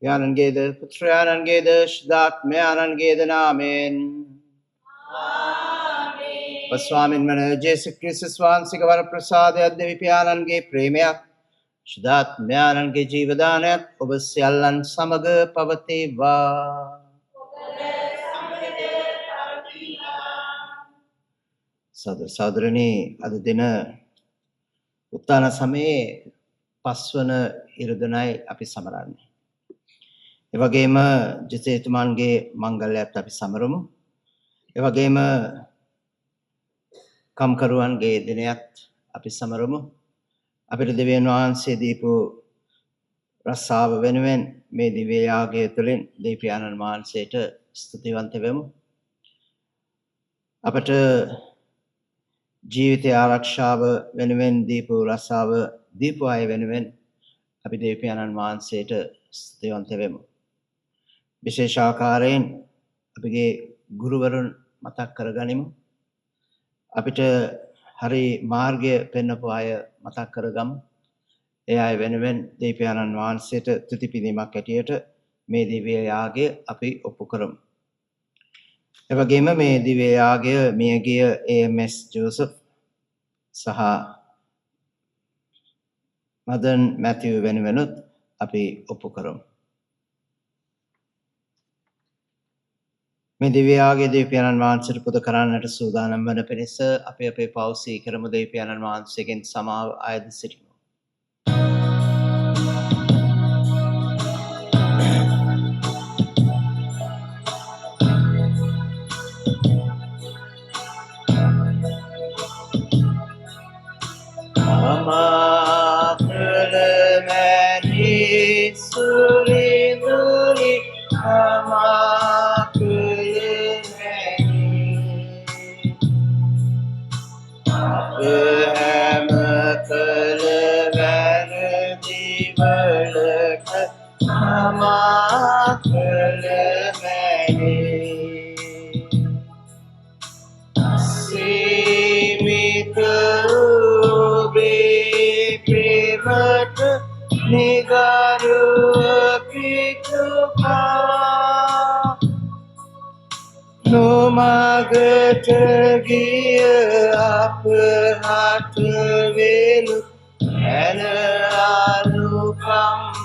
Yanangeda, Putrayanangeda, Shdatmayanangeda, Amen. Paswamin Mana, Jesu Christus Swan, Sigavara Prasad, Adivipyanange, Premia, Shdatmayanange, Jivadanet, Obasyalan Samaga, Pavati Va. සහෝදරනි අද දින උත්තාන සමයේ පස්වන ඉරදනයි අපි සමරන්නේ. ඒ වගේම ජෙසේතුමන්ගේ මංගල්‍යයත් අපි සමරමු. ඒ වගේම කම්කරුවන්ගේ දිනයත් අපි සමරමු. අපිට දෙවියන් වහන්සේ දීපු රස්සාව වෙනුවෙන් මේ දිව්‍ය යාගය තුළින් දෙවියන් වහන්සේට ස්තුතිවන්ත වෙමු. අපට ජීවිතය ආරක්ෂාව වෙනුවෙන් දීපු රස්සාව දීපු අය වෙනුවෙන් අපි දෙවියන් වහන්සේට ස්තුතිවන්ත වෙමු. විශේෂ ආකාරයෙන් අපගේ ගුරුවරුන් මතක් කරගනිමු. අපිට හරි මාර්ගය පෙන්වපු අය මතක් කරගමු. ඒ අය වෙනුවෙන් දෙවියන් වහන්සේට තුති පිදීමක් ඇටියට මේ දිව්‍ය යාගය අපි ඔප්පු කරමු. ඒ වගේම මේ දිව්‍ය යාගය මියගිය AMS ජෝසප් සහ මදන් මැතිව් වෙනුවෙනුත් අපි ඔප්පු කරමු. මේ දිව්‍ය යාගයේ දෙවියන් වහන්සේට පුද කරන්නට සූදානම් වන පිණිස අපි අපේ පව් සිහි කරමු. දෙවියන් වහන්සේගෙන් සමාව අයද සිටිමු. නොමගට ගිය අපහට වේලු ඇන අනුකම්පා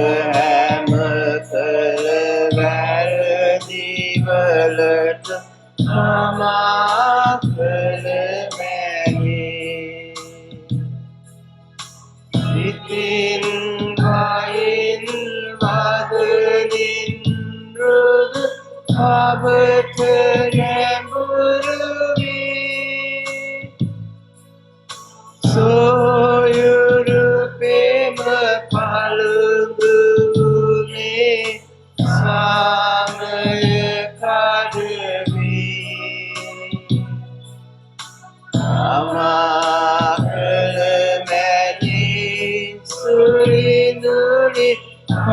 හැම කළ වැරදිවලට මා කළ මැනේ සිතින් වයින් වදනින් රුද අපට නැඹුරු වී සොයුරු පෙම පළුදුනේ සාමය කඩවී අමා කළ මැදී සුරිඳුනි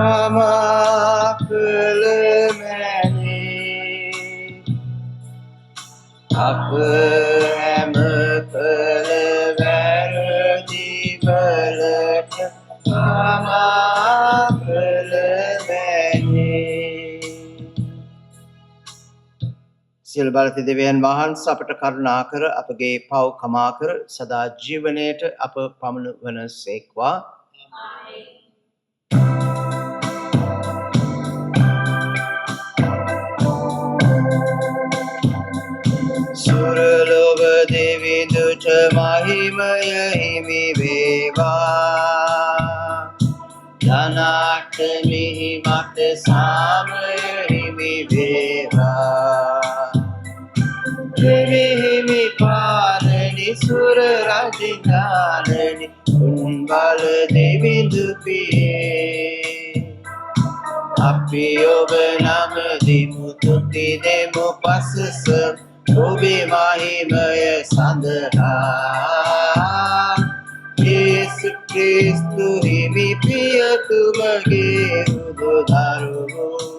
අමා කළ මැදී අප හැම කළ වැරදිවලට අමා කළ මැනේ සියලු බලති දෙවියන් වහන්සේ අපට කරුණා කර අපගේ පව් කමා කර සදා ජීවනයේට අප පමුණුවන සේක්වා සුරලොව දෙවිඳුට මහිමය හිමි වේවා ධනට මිහිමට සාමය හිමි වේවා හිමි පාලනි සුර රජඥානනි උන්බල දෙවිඳු පියේ අපි ඔබ නම දිමු තුති දෙමු පසස ඔබේ මහිමය සඳහා යේසු ක්‍රිස්තු හිමි පියතුමගේ උදදරුවෝ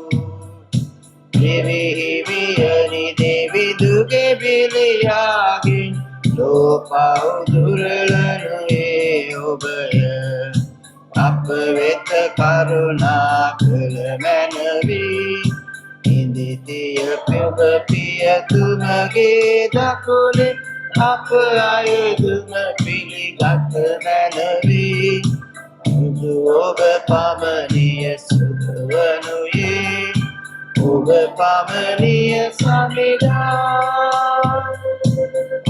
හිමියනි දෙවිඳුගේ බිලියාගෙන් ලෝපව් දුරලනුයේ ඔබය අප වෙත කරුණා කළ මැනවී ඉදිතිය ඔබ පියතුමගේ දකුණේ අප අයදුම පිළිගත් මැනවී බුදු ඔබ පමණිය සුදුවනුයේ ඔබ පමණිය සමිදා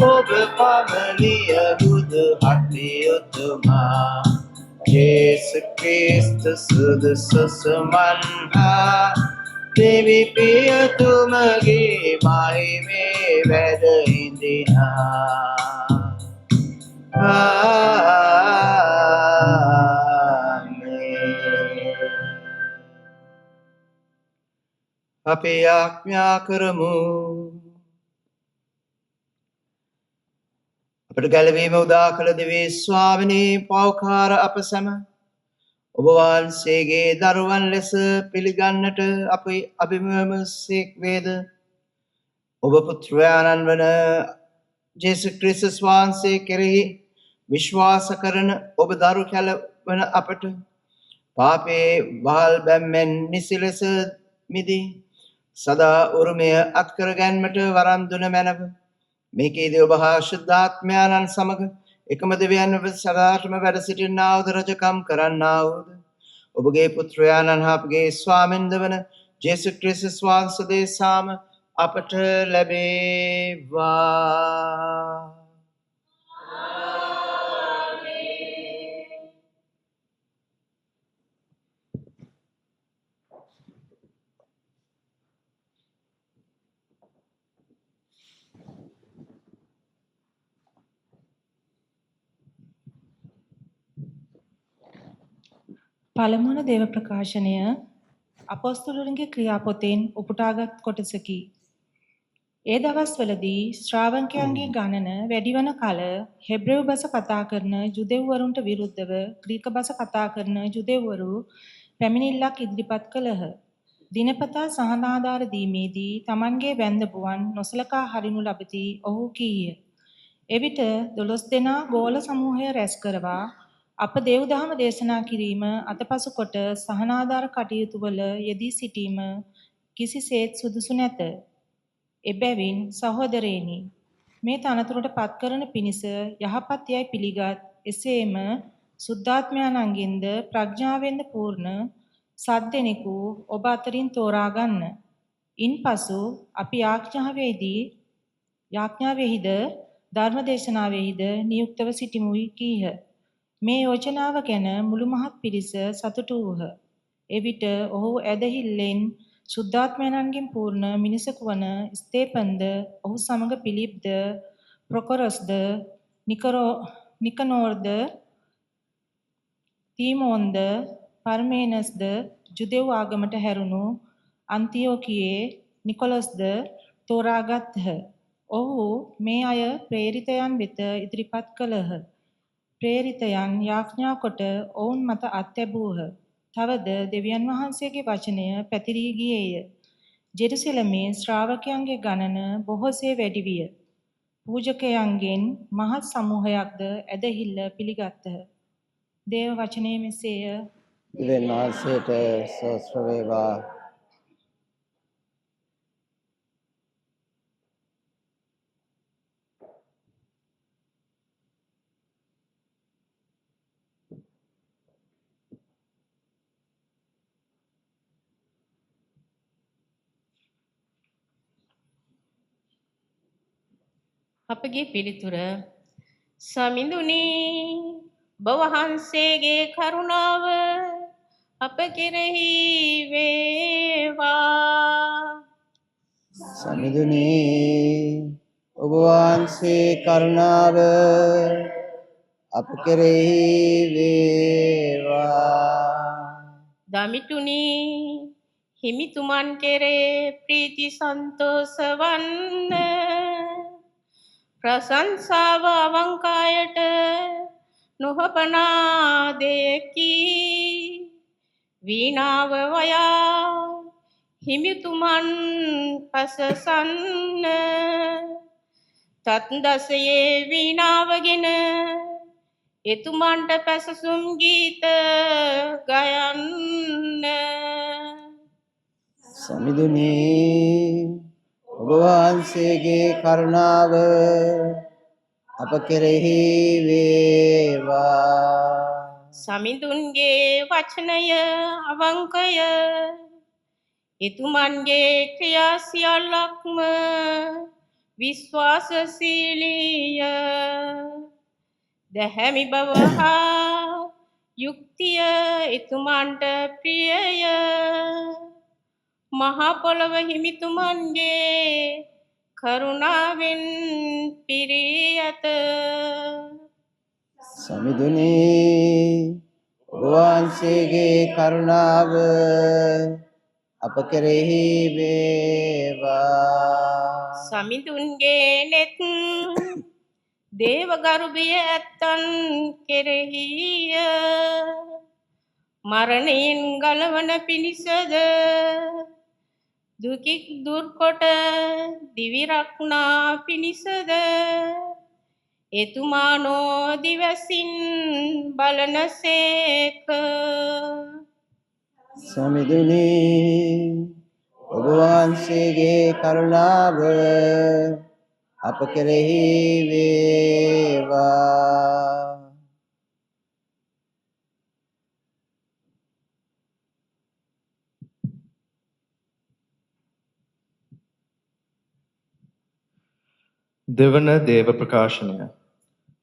ඔබ පමණිය බුදු හටියුතුමා යේසු ක්‍රිස්තු සුදුසු සුමන්හා දෙවි පියතුමගේ මහිමේ වැඩ ඉඳිනා අපි ආඥා කරමු අපට ගැලවීම උදා කළ දෙවී ස්වාමිනී පෞකාර අප සැම ඔබ වහන්සේගේ දරුවන් ලෙස පිළිගන්නට අපි අභිමුවම සේක් වේද ඔබ පුත්‍රයාණන් වන ජේසු ක්‍රිස්තුස් වහන්සේ කෙරෙහි විශ්වාස කරන ඔබ දරු කැලවන අපට පාපේ වහල් බැම්මෙන් නිසි ලෙස මිදී සදා උරුමය අත්කර ගැන්මට වරම් දුන මැනව මේකේදී ඔබ හා ශුද්ධාත්මයාණන් සමග එකම දෙවියන් ඔබ සදාටම වැඩ සිටින්නාවුද රජකම් කරන්නාවුද ඔබගේ පුත්‍රයාණන් හා අපගේ ස්වාමින්ද වන ජේසු ක්‍රිස්තුස් වහන්සේ දේශාම අපට ලැබේවා පළමුවන දේව ප්‍රකාශනය අපොස්තලයන්ගේ ක්‍රියාපොතෙන් උපුටාගත් කොටසකි. ඒ දවස්වලදී ශ්‍රාවකයන්ගේ ගණන වැඩිවන කල හෙබ්‍රෙව් බස කතා කරන ජුදෙව්වරුන්ට විරුද්ධව ග්‍රීක බස කතා කරන ජුදෙව්වරු පැමිණිල්ලක් ඉදිරිපත් කළහ. දිනපතා සහනාධාර දීමේදී Tamanගේ වැන්දපුවන් නොසලකා හරිනු ලබති ඔහු කීය. එවිට 12 දෙනා ගෝල සමූහය රැස් කරවා අප දේවදහම දේශනා කිරීම අතපසු කොට සහනාධාර කටයුතු වල යෙදී සිටීම කිසිසේත් සුදුසු නැත. එබැවින් සහෝදරයනි මේ තනතුරට පත් කරන පිණිස යහපත් යයි පිළිගත් එසේම සුද්ධාත්මයන්ගෙන්ද ප්‍රඥාවෙන්ද පූර්ණ සද්දෙනෙකු ඔබ අතරින් තෝරා ගන්න. ඉන්පසු අපි යාඥාවෙහිද ධර්මදේශනාවෙහිද නියුක්තව සිටිමුයි කීහ. මේ යෝජනාව ගැන මුළු මහත් පිරිස සතුටු වූහ. එවිට ඔහු ඇදහිල්ලෙන් සුද්ධාත්මයන්ගෙන් පූර්ණ මිනිසෙකු වන ස්තේපන්ද, ඔහු සමග පිලිප්ද, ප්‍රොකොරස්ද, නිකනෝර්ද, තීමෝන්ද, පර්මේනස්ද, ජුදෙව් ආගමට හැරුණු අන්තිෝකියේ නිකොලස්ද තෝරාගත්හ. ඔහු මේ අය ප්‍රේරිතයන් වෙත ඉදිරිපත් කළහ. ප්‍රේරිතයන් යාඥා කොට ඔවුන් මත අත්ැබූහ. තවද දෙවියන් වහන්සේගේ වචනය පැතිරී ගියේය. ජෙරුසලමේ ශ්‍රාවකයන්ගේ ගණන බොහෝසේ වැඩි විය. පූජකයන්ගෙන් මහත් සමූහයක්ද ඇදහිල්ල පිළිගත්හ. දේව වචනයේ මෙසේය. දෙවියන් වහන්සේට සෝස්ත්‍ර වේවා. අපගේ පිළිතුර සමිඳුනි බවහන්සේගේ කරුණාව අප කෙරෙහි වේවා. සමිඳුනි ඔබ වහන්සේ කරුණාව අප කෙරෙහි වේවා. දමිතුනි හිමිතුමන් කෙරේ ප්‍රීති සන්තෝෂ වන්න. ප්‍රශංසාව අවංකායට නොහපනා දෙයකි. වීණාව වයා හිමිතුමන් පසසන්න. තත් දසයේ වීණාවගෙන එතුමන්ට පැසසුම් ගීත ගයන්න. සමිඳුනි ඔබ වහන්සේගේ කරුණාව අප කෙරෙහි වේවා. සමිඳුන්ගේ වචනය අවංකය. එතුමන්ගේ ක්‍රියා සියල්ලක්ම විශ්වාසශීලීය. දැහැමි බව හා යුක්තිය එතුමන්ට ප්‍රියය. මහා පොළොව හිමිතුමන්ගේ කරුණාවෙන් පිරී ඇත. සමිඳුනි ඔබ වහන්සේගේ කරුණාව අප කෙරෙහි වේවා. සමිඳුන්ගේ නෙත් දේවගරුබිය ඇත්තන් කෙරෙහිය. මරණයෙන් ගලවන පිණිසද දුකින් දුර්කොට දිවිරක්නා පිණිසද එතුමානෝ දිවසින් බලනසේක. සමිඳුනි ඔබ වහන්සේගේ කරුණාව අප කෙරෙහි වේවා. දෙවන දේව ප්‍රකාශනය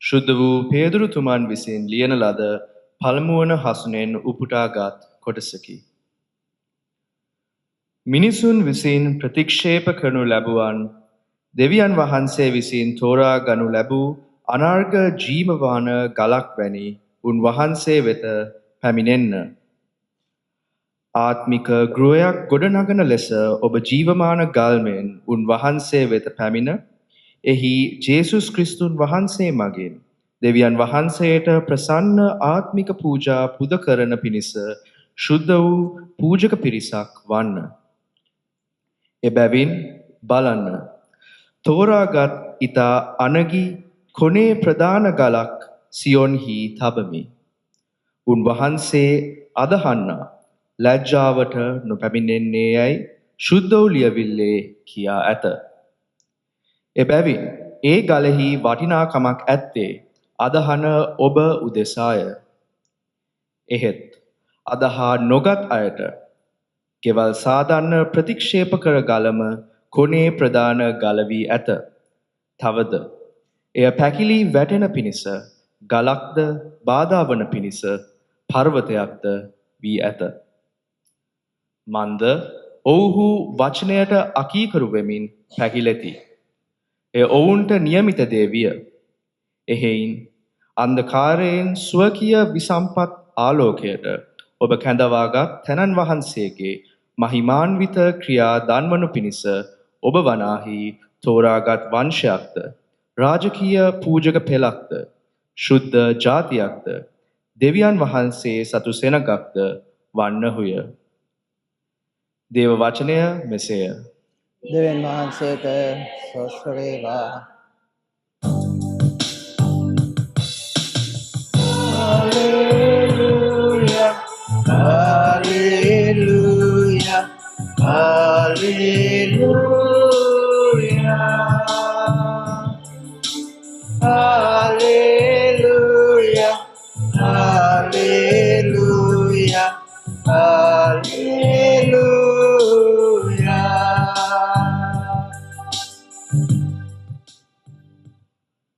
ශුද්ධ වූ පේදුරුතුමන් විසින් ලියන ලද පළමුවන හසුනෙන් උපුටාගත් කොටසකි. මිනිසුන් විසින් ප්‍රතික්ෂේප කරනු ලැබුවන් දෙවියන් වහන්සේ විසින් තෝරා ගනු ලැබූ අනර්ග ජීවවාන ගලක් වැනි උන්වහන්සේ වෙත පැමිණෙන්න. ආත්මික ගෘහයක් ගොඩනගන ලෙස ඔබ ජීවමාන ගල්මෙන් උන්වහන්සේ වෙත පැමිණ එහි ජේසුස් ක්‍රිස්තුන් වහන්සේ මගින් දෙවියන් වහන්සේට ප්‍රසන්න ආත්මික පූජා පුද කරන පිණිස ශුද්ධ වූ පූජක පිරිසක් වන්න. එබැවින් බලන්න තෝරාගත් ඊතා අනගි කොනේ ප්‍රධාන ගලක් සියොන්හි තබමි. උන්වහන්සේ අදහන්නා ලැජ්ජාවට නොපැමිණෙන්නේ යයි ශුද්ධ වූ ලියවිල්ලේ කියා ඇත. එබැවින් ඒ ගලෙහි වටිනාකමක් ඇත්තේ අදහන ඔබ උදෙසාය. එහෙත් අදහා නොගත් අයට ගෙවල් සාධන්න ප්‍රතික්ෂේප කර ගලම කොනේ ප්‍රධාන ගල වී ඇත. තවද එය පැකිලී වැටෙන පිණිස ගලක්ද බාධා වන පිණිස පර්වතයක්ද වී ඇත. මන්ද ඔවුහු වචනයට අකීකරු වෙමින් පැකිලෙති. එය ඔවුන්ට නියමිත දේ විය. එහෙයින් අන්ධකාරයෙන් ස්වකීය විසම්පත් ආලෝකයට ඔබ කැඳවාගත් තැනන් වහන්සේගේ මහිමාන්විත ක්‍රියා දන්වනු පිණිස ඔබ වනාහි තෝරාගත් වංශයක්ද රාජකීය පූජක පෙළක්ද ශුද්ධ ජාතියක්ද දෙවියන් වහන්සේ සතු සෙනගක්ද වන්නහුය. දේව වචනය මෙසේය. දෙවියන් වහන්සේට සෝස්ත්‍ර වේවා. Hallelujah, hallelujah, hallelujah, hallelujah, hallelujah, hallelujah.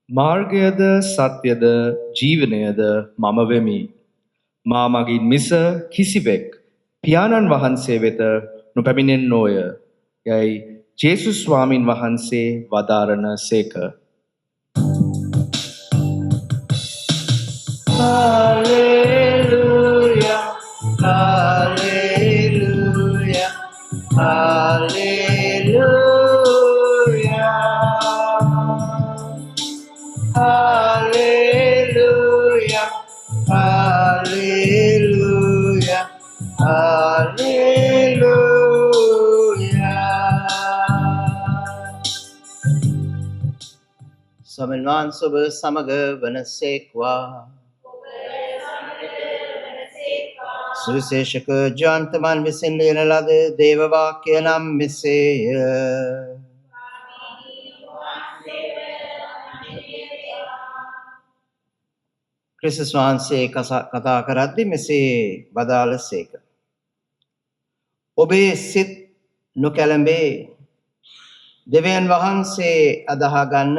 මාර්ගයද සත්‍යද ජීවනයද මම වෙමි. මා මගින් මිස කිසිවෙක් පියාණන් වහන්සේ වෙත නොපැමිණෙන්නෝය. යයි ජේසුස් ස්වාමින් වහන්සේ වදාරන සේක. Hallelujah, hallelujah, hallelujah, hallelujah, hallelujah, hallelujah. ස්වාමීන් වහන්සේ ඔබ සමග වනසේක්වා. සුවිශේෂක ජාන්තමන් විසින් ලියන ලද දේව වාක්‍ය නම් මෙසේය. ක්‍රිස්තුස් වහන්සේ කතා කරද්දී මෙසේ වදාළසේක. ඔබේ සිත් නොකැළඹේ. දෙවියන් වහන්සේ අදහා ගන්න,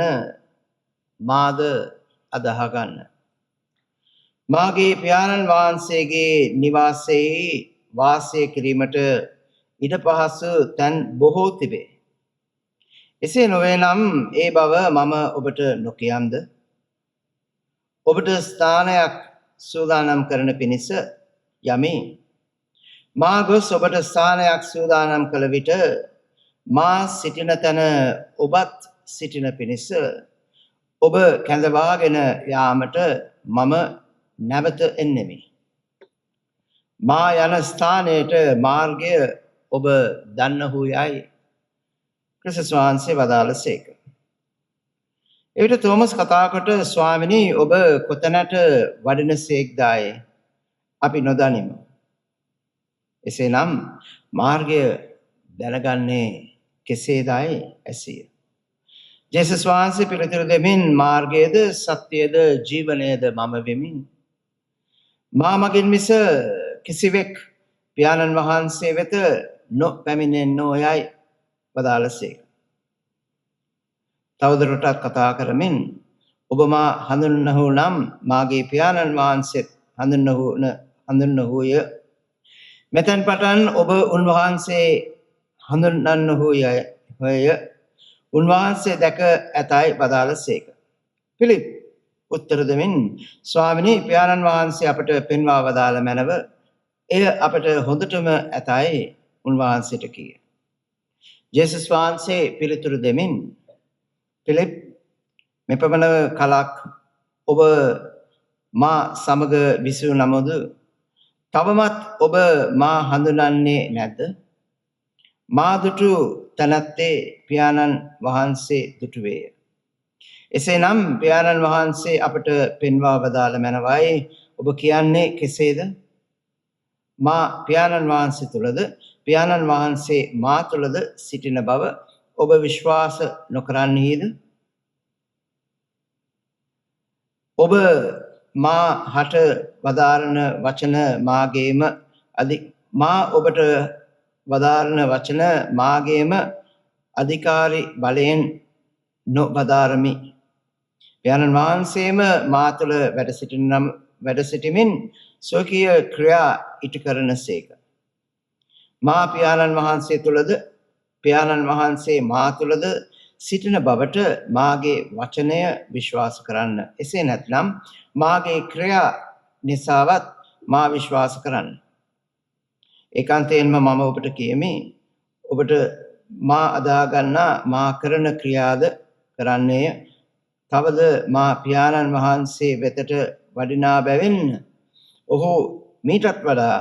මාද අදහා ගන්න. මාගේ පියාණන් වහන්සේගේ නිවාසයේ වාසය කිරීමට ඉඩ පහසු තැන් බොහෝ තිබේ. එසේ නොවේ නම් ඒ බව මම ඔබට නොකියම්ද? ඔබට ස්ථානයක් සූදානම් කරන පිණිස යමි. මා ගොස් ඔබට ස්ථානයක් සූදානම් කළ විට මා සිටින තැන ඔබත් සිටින පිණිස ඔබ කැඳවාගෙන යාමට මම නැවත එන්නෙමි. මා යන ස්ථානයට මාර්ගය ඔබ දන්නහු යයි ක්‍රිස්තුස් වහන්සේ වදාළසේක. එවිට තෝමස් කතා කොට ස්වාමිනී ඔබ කොතැනට වඩිනසේක්දායි අපි නොදනිමු. එසේනම් මාර්ගය දැනගන්නේ කෙසේදයි ඇසිය. ජේසුස් වහන්සේ පිළිතුරු දෙමින් මාර්ගයද සත්‍යයද ජීවනයද මම වෙමි. මා මගින් මිස කිසිවෙක් පියාණන් වහන්සේ වෙත නොපැමිණෙන්නෝ යයි වදාළසේක. තවදුරටත් කතා කරමින් ඔබ මා හඳුන්වහු නම් මාගේ පියාණන් වහන්සේත් හඳුන්වහුය. මෙතෙන් පටන් ඔබ උන්වහන්සේ හඳුන්වන්නහුය. උන්වහන්සේ දැක ඇතයි වදාළසේක. පිලිප් උත්තර දෙමින් ස්වාමිනී පියාණන් වහන්සේ අපට පෙන්වා වදාළ මැනව එය අපට හොඳටම ඇතයි උන්වහන්සේට කීය. ජේසුස් වහන්සේ පිළිතුරු දෙමින් පිලිප් මෙපමණ කලක් ඔබ මා සමග විසූ නමුද තවමත් ඔබ මා හඳුනන්නේ නැද්ද? මා දුටු තැනැත්තේ පියාණන් වහන්සේ දුටුවේය. එසේනම් පියාණන් වහන්සේ අපට පෙන්වා වදාළ මැනවයි ඔබ කියන්නේ කෙසේද? මා පියාණන් වහන්සේ තුලද පියාණන් වහන්සේ මා තුලද සිටින බව ඔබ විශ්වාස නොකරන්නේද? ඔබ මා හට වදාරන වචන මාගේම මා ඔබට වදාරන වචන මාගේම අධිකාරී බලයෙන් නොබදාරමි. පියාණන් වහන්සේම මා තුළ වැඩ සිටිමින් ස්වකීය ක්‍රියා ඉටු කරනසේක. මා පියාණන් වහන්සේ තුළද පියාණන් වහන්සේ මා තුළද සිටින බවට මාගේ වචනය විශ්වාස කරන්න. එසේ නැත්නම් මාගේ ක්‍රියා නිසාවත් මා විශ්වාස කරන්න. ඒකාන්තයෙන්ම මම ඔබට කියමි, ඔබට මා අදාගන්නා මා කරන ක්‍රියාද කරන්නේය. තවද මා පියාණන් වහන්සේ වෙතට වඩිනා බැවින් ඔහු මීටත් වඩා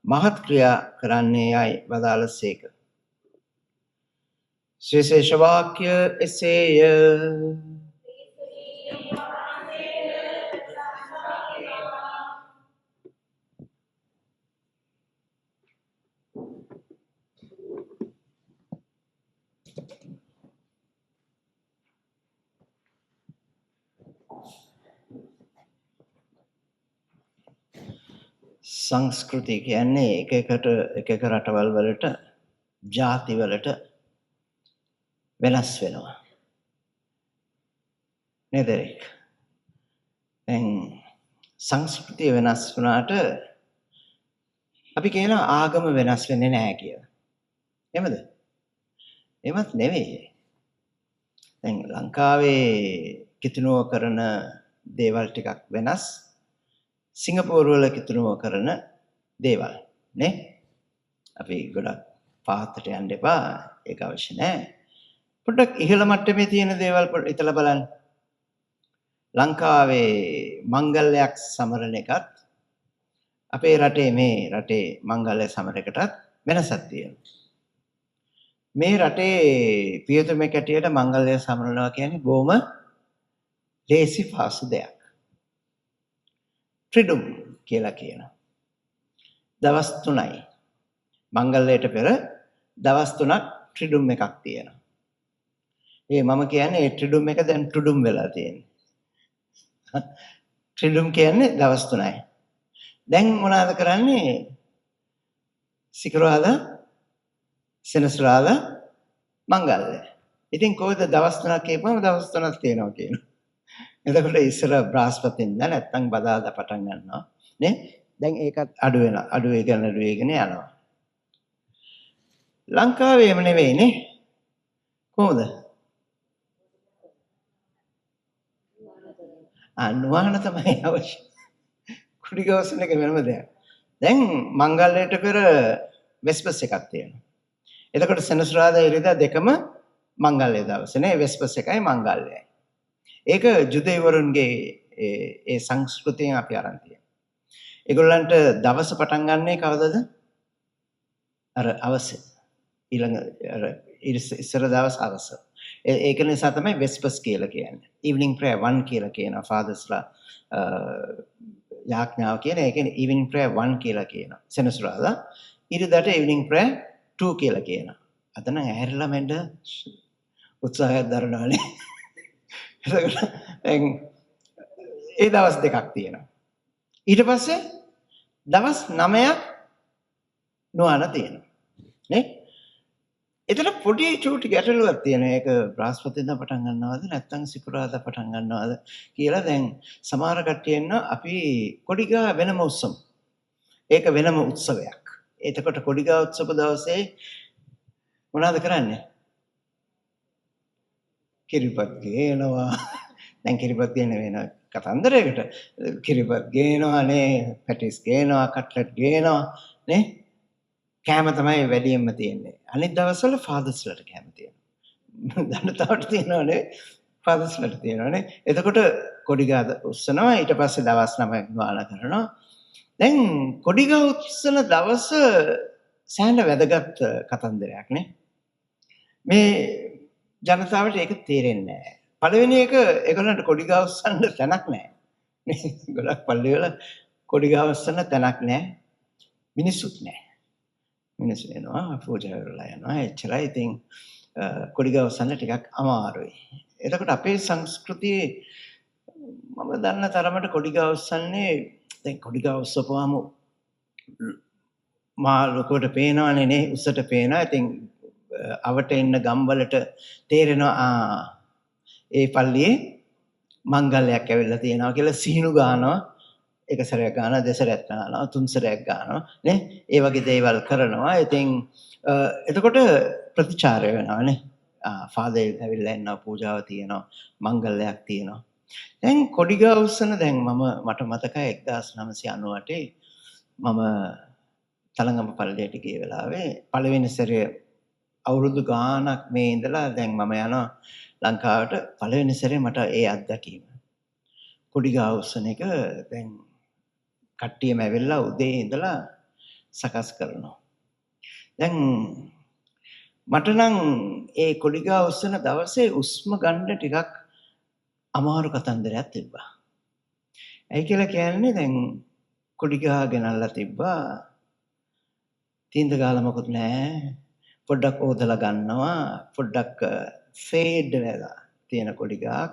මහත් ක්‍රියා කරන්නේ යයි වදාළසේක. සුවිශේෂ වාක්‍ය එසේය. සංස්කෘතිය කියන්නේ එක රටවල් වලට ජාති වලට වෙනස් වෙනවා නේද? දැන් සංස්කෘතිය වෙනස් වුණාට අපි කියන ආගම වෙනස් වෙන්නේ නැහැ කියලා. එහෙමද? එහෙමත් නෙවෙයි. දැන් ලංකාවේ කිතුනුව කරන දේවල් ටිකක් වෙනස්. සිංගප්පූරු වල කිතුනුව කරන දේවල් නේ. අපි ගොඩක් පහතට යන්න එපා. ඒක අවශ්‍ය නැහැ. පොඩ්ඩක් ඉහළ මට්ටමේ තියෙන දේවල් හිතලා බලන්න. ලංකාවේ මංගල්‍යයක් සමරන එකත් අපේ මේ රටේ මංගල්‍ය සමරකටත් වෙනසක් තියෙනවා. මේ රටේ පියතුමෙක් ඇටියට මංගල්‍ය සමරනවා කියන්නේ බොහොම ලේසි පාසු දෙයක්. ත්‍රිඩුම් කියලා කියනවා. දවස් 3යි. මංගල්‍යයට පෙර දවස් 3ක් ත්‍රිඩුම් එකක් තියෙනවා. මම කියන්නේ ත්‍රිඩුම් එක දැන් ටුඩුම් වෙලා තියෙන්නේ. ත්‍රිඩුම් කියන්නේ දවස් 3යි. දැන් මොනවද කරන්නේ? සිකුරාදා, සෙනසුරාදා, මංගල්‍ය. ඉතින් කොහෙද දවස් 3ක් කියපුවම දවස් 3ක් තියෙනවා කියනවා. එතකොට ඉස්සර බ්‍රහස්පතින්දා නැත්තම් බදාදා පටන් ගන්නවා නේ. දැන් ඒකත් අඩු වෙගෙන යනවා. ලංකාවේ එහෙම නෙවෙයිනේ. කොහොමද? අනුවාන තමයි අවශ්‍ය. කුඩි ගවසන එක වෙනම දෙයක්. දැන් මංගල්‍යයට පෙර වෙස්පස් එකක් තියෙනවා. එතකොට සෙනසුරාදා ඉරිදා දෙකම මංගල්‍ය දවසනේ. වෙස්පස් එකයි මංගල්‍යයි. ඒක ජුදෙවරුන්ගේ ඒ සංස්කෘතියෙන් අපි අරන් තියෙනවා. ඒගොල්ලන්ට දවස පටන් ගන්නේ කවදද? අර අවසේ. ඊළඟ ඉස්සර දවස් අවස. ඒක නිසා තමයි වෙස්පස් කියලා කියන්නේ. ඉවනිං ප්‍රේයර් 1 කියලා කියනවා. ෆාදර්ස්ලා යාඥාව කියන එක ඉවනිං ප්‍රේයර් 1 කියලා කියනවා. සෙනසුරාදා ඉරිදාට ඉවනිං ප්‍රේයර් 2 කියලා කියනවා. අද නම් ඇහැරලා මෙන්න උත්සාහයක් දරනවානේ. දැන් ඒ දවස් දෙකක් තියෙනවා. ඊට පස්සේ දවස් 9ක් නොවන තියෙනවා නේ. එතන පොඩි චූටි ගැටලුවක් තියෙනවා. ඒක බ්‍රහස්පතින්දා පටන් ගන්නවද නැත්නම් සිකුරාදා පටන් ගන්නවද කියලා. දැන් සමහර කට්ටිය ඉන්න අපි කොඩිගා වෙනම උත්සව. ඒක වෙනම උත්සවයක්. එතකොට කොඩිගා උත්සව දවසේ මොනවද කරන්නේ? කිරිපත් ගේනවා. දැන් කිරිපත් ගේන වෙන කතන්දරයකට කිරිපත් ගේනවා නේ, පැටිස් ගේනවා, කට්ලට් ගේනවා නේ. කෑම තමයි වැඩියෙන්ම තියෙන්නේ. අනිත් දවස්වල ෆාදර්ස්ලට කෑම තියෙනවා. දන්නතාවට තියෙනවනේ ෆාදර්ස්ලට තියෙනවනේ. එතකොට කොඩිගා උස්සනවා. ඊට පස්සේ දවස් 9ක් ගාන කරනවා. දැන් කොඩිගා උස්සන දවස සෑහෙන වැදගත් කතන්දරයක් නේ. මේ ජනතාවට ඒක තේරෙන්නේ නැහැ. පළවෙනි එක ඒගොල්ලන්ට කොඩිගා උස්සන්න තැනක් නැහැ. ගොඩක් පල්ලිවල කොඩිගා උස්සන්න තැනක් නැහැ. මිනිස්සුත් නැහැ. මිනිස්සු එනවා පූජා කරලා යනවා. එච්චරයි. ඉතින් කොඩිගා උස්සන්න ටිකක් අමාරුයි. එතකොට අපේ සංස්කෘතියේ මම දන්න තරමට කොඩි ගා උස්සන්නේ දැන් කොඩි ගා උස්සපුවාම මා ලොකුවට පේනවනේ නේ උස්සට පේනවා. ඉතින් අවට එන්න ගම්වලට තේරෙනවා ඒ පල්ලියේ මංගල්‍යයක් ඇවිල්ලා තියෙනවා කියලා සීනු ගානවා. එක සැරයක් ගානවා, දෙසරයක් ගානවා, තුන් සැරයක් ගානවා නේ. ඒ වගේ දේවල් කරනවා. ඉතින් එතකොට ප්‍රතිචාරය වෙනවානේ. ෆාදර් ඇවිල්ලා එනවා, පූජාව තියෙනවා, මංගල්‍යයක් තියෙනවා. දැන් කොඩි ගා උස්සන දැන් මට මතකයි 1998 මම තලංගම පල්ලියට ගිය වෙලාවේ පළවෙනි සැරේ අවුරුදු ගාණක් මේ ඉඳලා දැන් මම යනවා ලංකාවට පළවෙනි සැරේ මට ඒ අත්දැකීම. කොඩි ගා උස්සන එක දැන් කට්ටියම ඇවිල්ලා උදේ ඉඳලා සකස් කරනවා. දැන් මට නම් ඒ කොඩි ගා උස්සන දවසේ උස්ම ගන්න ටිකක් අමාරු කතන්දරයක් තිබ්බා. ඇයි කියලා කියන්නේ දැන් කොඩි ගහ ගෙනල්ලා තිබ්බා. තීන්ද ගාලා මොකුත් නැහැ. පොඩ්ඩක් ඕදලා ගන්නවා. පොඩ්ඩක් ෆේඩ් වෙලා තියෙන කොඩි ගහක්.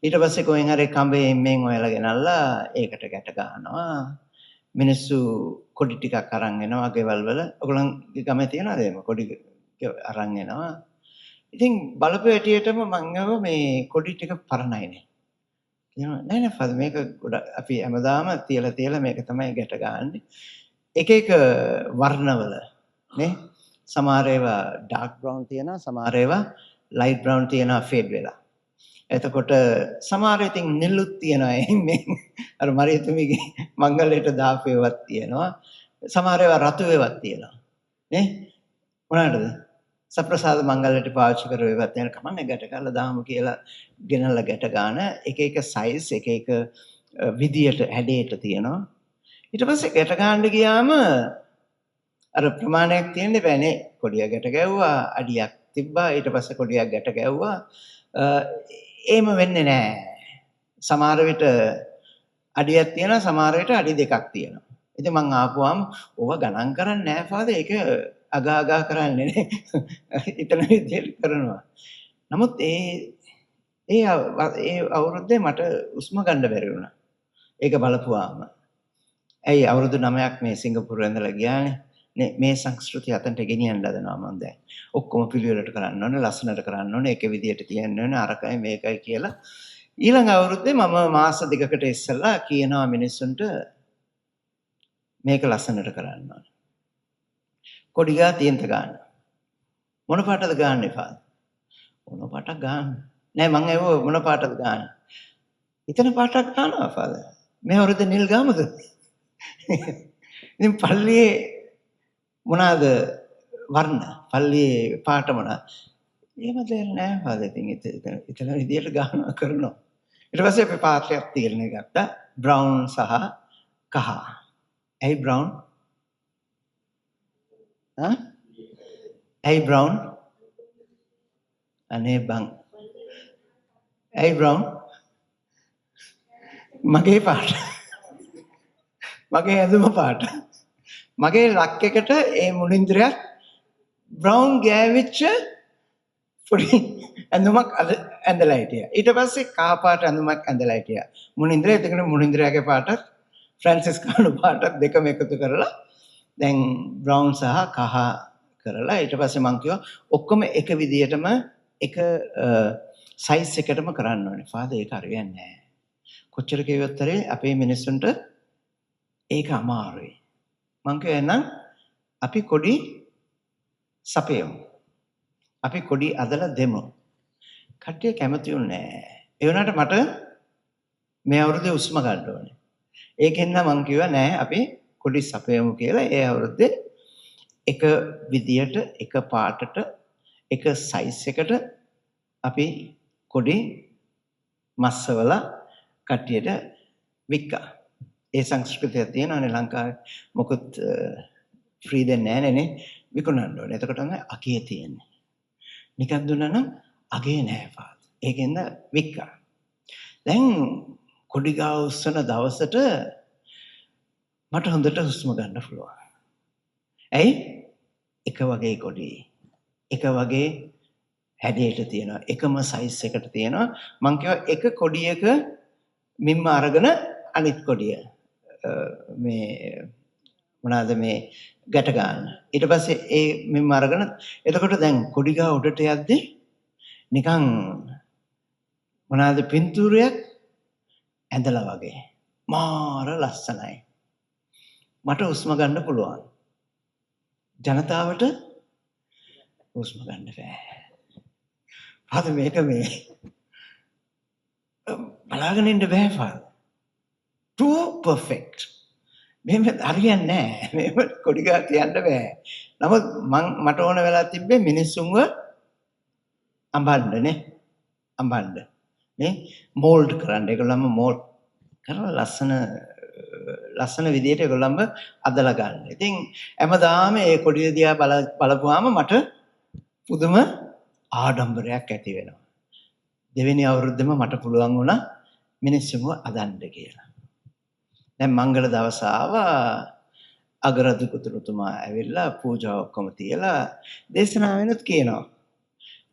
ඊට පස්සේ කොහෙන් හරි කඹේ එම්මෙන් ඔයලා ගෙනල්ලා ඒකට ගැට ගන්නවා. මිනිස්සු කොඩි ටිකක් අරන් එනවා ගෙවල් වල. ඔයගොල්ලන්ගේ ගමේ තියනවද එහෙම කොඩි අරන් එනවා. ඉතින් බලපු ඇටියටම මම මේ කොඩි ටික පරණයිනේ. කියනවා නෑ නෑ ෆාදර් මේක ගොඩක් අපි හැමදාම තියලා මේක තමයි ගැට ගන්නේ. එක එක වර්ණවල නේ සමහර ඒවා ඩාර්ක් බ්‍රවුන් තියෙනවා, සමහර ඒවා ලයිට් බ්‍රවුන් තියෙනවා ෆේඩ් වෙලා. එතකොට සමහර ඉතින් නිලුත් තියෙනවා මේ අර මරියතුමීගේ මංගලයට දාපු ඒවාත් තියෙනවා. සමහර ඒවා රතු ඒවාත් තියෙනවා. නේ මොනවාටද? සප්‍රසාද මංගලයට පාවිච්චි කරව ඒවත් යන කමන්නේ ගැට කරලා දාමු කියලා ගෙනල්ලා ගැට ගන්න එක එක සයිස් එක එක විදියට හැඩයට තියෙනවා. ඊට පස්සේ ගැට ගන්න ගියාම අර ප්‍රමාණයක් තියෙන්න බෑනේ. කොඩිය ගැට ගැව්වා අඩියක් තිබ්බා. ඊට පස්සේ කොඩියක් ගැට ගැව්වා. එහෙම වෙන්නේ නැහැ. සමහර විට අඩියක් තියෙනවා, සමහර විට අඩි දෙකක් තියෙනවා. ඉතින් මං ආපුවාම ඕවා ගණන් කරන්නේ නැහැ ෆාදර්. ඒක අගා කරන්නේ නේ. ඊතන විදියට කරනවා. නමුත් ඒ අවුරුද්දේ මට උස්ම ගන්න බැරි වුණා. ඒක බලපුවාම. ඇයි අවුරුදු 9ක් මේ සිංගප්පූරුවේ ඉඳලා ගියානේ. මේ සංස්කෘතිය අතන්ට ගෙනියන්න හදනවා මම දැන්. ඔක්කොම පිළිවෙලට කරන්න ඕනේ, ලස්සනට කරන්න ඕනේ, එක විදියට තියන්න ඕනේ, අරකයි මේකයි කියලා. ඊළඟ අවුරුද්දේ මම මාස දෙකකට ඉස්සෙල්ලා කියනවා මිනිස්සුන්ට මේක ලස්සනට කරන්න ඕනේ. කොඩි ගා තියෙන්ත ගන්න. මොන පාටද ගන්න එපා. මොන පාටක් ගන්න. නෑ මං ඒව මොන පාටද ගන්න. ඉතන පාටක් ගන්නවා ෆාදර්. මේ අවුරුද්දේ නිල් ගාමද? ඉතින් පල්ලියේ මොනවාද වර්ණ? පල්ලියේ පාට මොනවාද? එහෙම දෙයක් නෑ ෆාදර්. ඉතින් විදියට ගන්නවා කරනවා. ඊට පස්සේ අපි පාටයක් තීරණය ගත්තා. බ්‍රවුන් සහ කහ. ඇයි බ්‍රවුන්? ඇයි බ්‍රවුන්? අනේ බං. ඇයි බ්‍රවුන්? මගේ පාට. මගේ ඇඳුම පාට. මගේ ලක් එකට ඒ මුනින්ද්‍රයක් බ්‍රවුන් ගෑවිච්ච පොඩි ඇඳුමක් ඇඳලා හිටියා. ඊට පස්සේ කහ පාට ඇඳුමක් ඇඳලා හිටියා. මුනින්ද්‍රය එතකොට මුනින්ද්‍රයාගේ පාටත් ෆ්‍රැන්සිස්කානු පාටත් දෙකම එකතු කරලා දැන් බ්‍රවුන් සහ කහ කරලා ඊට පස්සේ මං කිව්වා ඔක්කොම එක විදියටම එක සයිස් එකටම කරන්න ඕනේ. ෆාදර් ඒක හරියන්නේ නැහැ. කොච්චර කිව්වත් අපේ මිනිස්සුන්ට ඒක අමාරුයි. මං කියනනම් අපි කොඩි සපයමු. අපි කොඩි අදලා දෙමු. කට්ටිය කැමති උන්නේ නැහැ. ඒ වුණාට මට මේ අවුරුද්දේ උස්ම ගන්න ඕනේ. ඒකෙන් නම් මං කිව්වා නෑ අපි කොඩි සපයමු කියලා. ඒ අවුරුද්දේ එක විදියට එක පාටට එක සයිස් එකට අපි කොඩි මස්සවල කට්ටියට වික්කා. ඒ සංස්කෘතිය තියෙනවානේ ලංකාවේ. මොකද ෆ්‍රී දෙන්නේ නැහැ නේ විකුණන්න ඕනේ. එතකොට තමයි අගේ තියෙන්නේ. නිකන් දුන්නා නම් අගේ නෑ පාත්. ඒකෙන්ද වික්කා. දැන් කොඩි ගා උස්සන දවසට මට හොඳට හුස්ම ගන්න පුළුවන්. ඇයි? එක වගේ කොඩි. එක වගේ හැඩයට තියෙනවා. එකම සයිස් එකට තියෙනවා. මං කියවා එක කොඩියක මිම්ම අරගෙන අනිත් කොඩිය මේ මොනවාද මේ ගැට ගන්න. ඊට පස්සේ ඒ මිම්ම අරගෙන එතකොට දැන් කොඩි ගා උඩට යද්දී නිකන් මොනවාද පින්තූරයක් ඇඳලා වගේ මාර ලස්සනයි. මට හුස්ම ගන්න පුළුවන්. ජනතාවට හුස්ම ගන්න බෑ. අද මේක මේ බලාගෙන ඉන්න බෑ ෆාදර්. too perfect. මෙහෙම හරියන්නේ නැහැ. මෙහෙම කොඩි ගා කියන්න බෑ. නමුත් මට ඕන වෙලා තිබ්බේ මිනිස්සුන්ව අඹන්න නේ මෝල්ඩ් කරන්න. ඒගොල්ලන්ව මෝල්ඩ් කරලා ලස්සන විදියට ඒගොල්ලන්ව අදලා ගන්න. ඉතින් හැමදාම ඒ කොඩිය දිහා බලපුවාම මට පුදුම ආඩම්බරයක් ඇති වෙනවා. දෙවෙනි අවුරුද්දෙම මට පුළුවන් වුණා මිනිස්සුන්ව අදන්න කියලා. දැන් මංගල දවස ආවා. අගරදුතුමා ඇවිල්ලා පූජා ඔක්කොම තියලා දේශනාවෙනුත් කියනවා.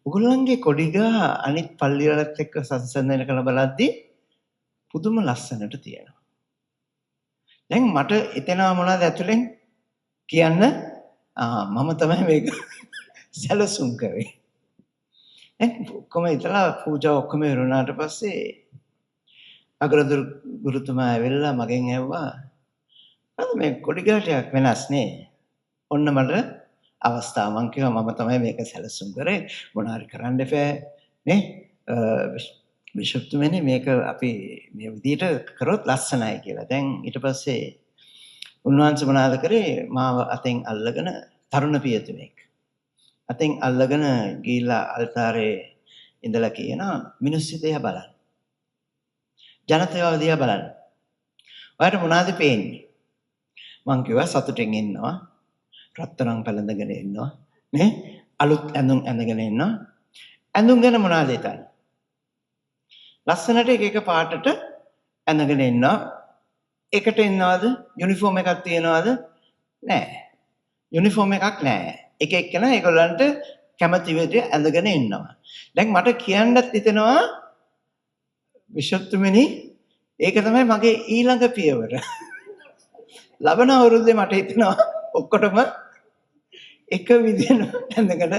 ඔයගොල්ලන්ගේ කොඩිගා අනිත් පල්ලි වලත් එක්ක සංසන්දනය කරලා බලද්දී පුදුම ලස්සනට තියෙනවා. දැන් මට එතනවා මොනවද ඇතුලෙන් කියන්න මම තමයි මේක සැලසුම් කරේ. දැන් ඔක්කොම ඉතලා පූජා ඔක්කොම ඉවරනාට පස්සේ අගරදුතුමා ඇවිල්ලා මගෙන් ඇහුවා අද මේ කොඩිගාටයක් වෙනස් නේ. ඔන්න මට අවස්ථාව මං කිව්වා මම තමයි මේක සැලසුම් කරේ මොනාරි කරන්න එපා නේ බිෂප්තුමනි මේක අපි මේ විදිහට කරොත් ලස්සනයි කියලා. දැන් ඊට පස්සේ උන්වහන්සේ මොනවාද කරේ මාව අතෙන් අල්ලගෙන තරුණ පියතුමෙක් අතෙන් අල්ලගෙන ගිහිල්ලා අල්තාරේ ඉඳලා කියනවා මිනිස්සු දිහා බලන්න. ජනතාව දිහා බලන්න. ඔයාලට මොනවද පේන්නේ? මං කිව්වා සතුටින් ඉන්නවා. රත්තරන් පැලඳගෙන ඉන්නවා නේ අලුත් ඇඳුම් ඇඳගෙන ඉන්නවා. ඇඳුම් ගැන මොනවද හිතන්නේ? ලස්සනට එක පාටට ඇඳගෙන ඉන්නවා. එකට ඉන්නවද? යුනිෆෝම් එකක් තියනවද? නැහැ. යුනිෆෝම් එකක් නැහැ. එක එක්කෙනා ඒගොල්ලන්ට කැමති විදිහට ඇඳගෙන ඉන්නවා. දැන් මට කියන්නත් හිතෙනවා විශුද්ධුමිනි ඒක තමයි මගේ ඊළඟ පියවර. ලබන අවුරුද්දේ මට හිතෙනවා ඔක්කොටම එක විදිහට ඇඳගෙන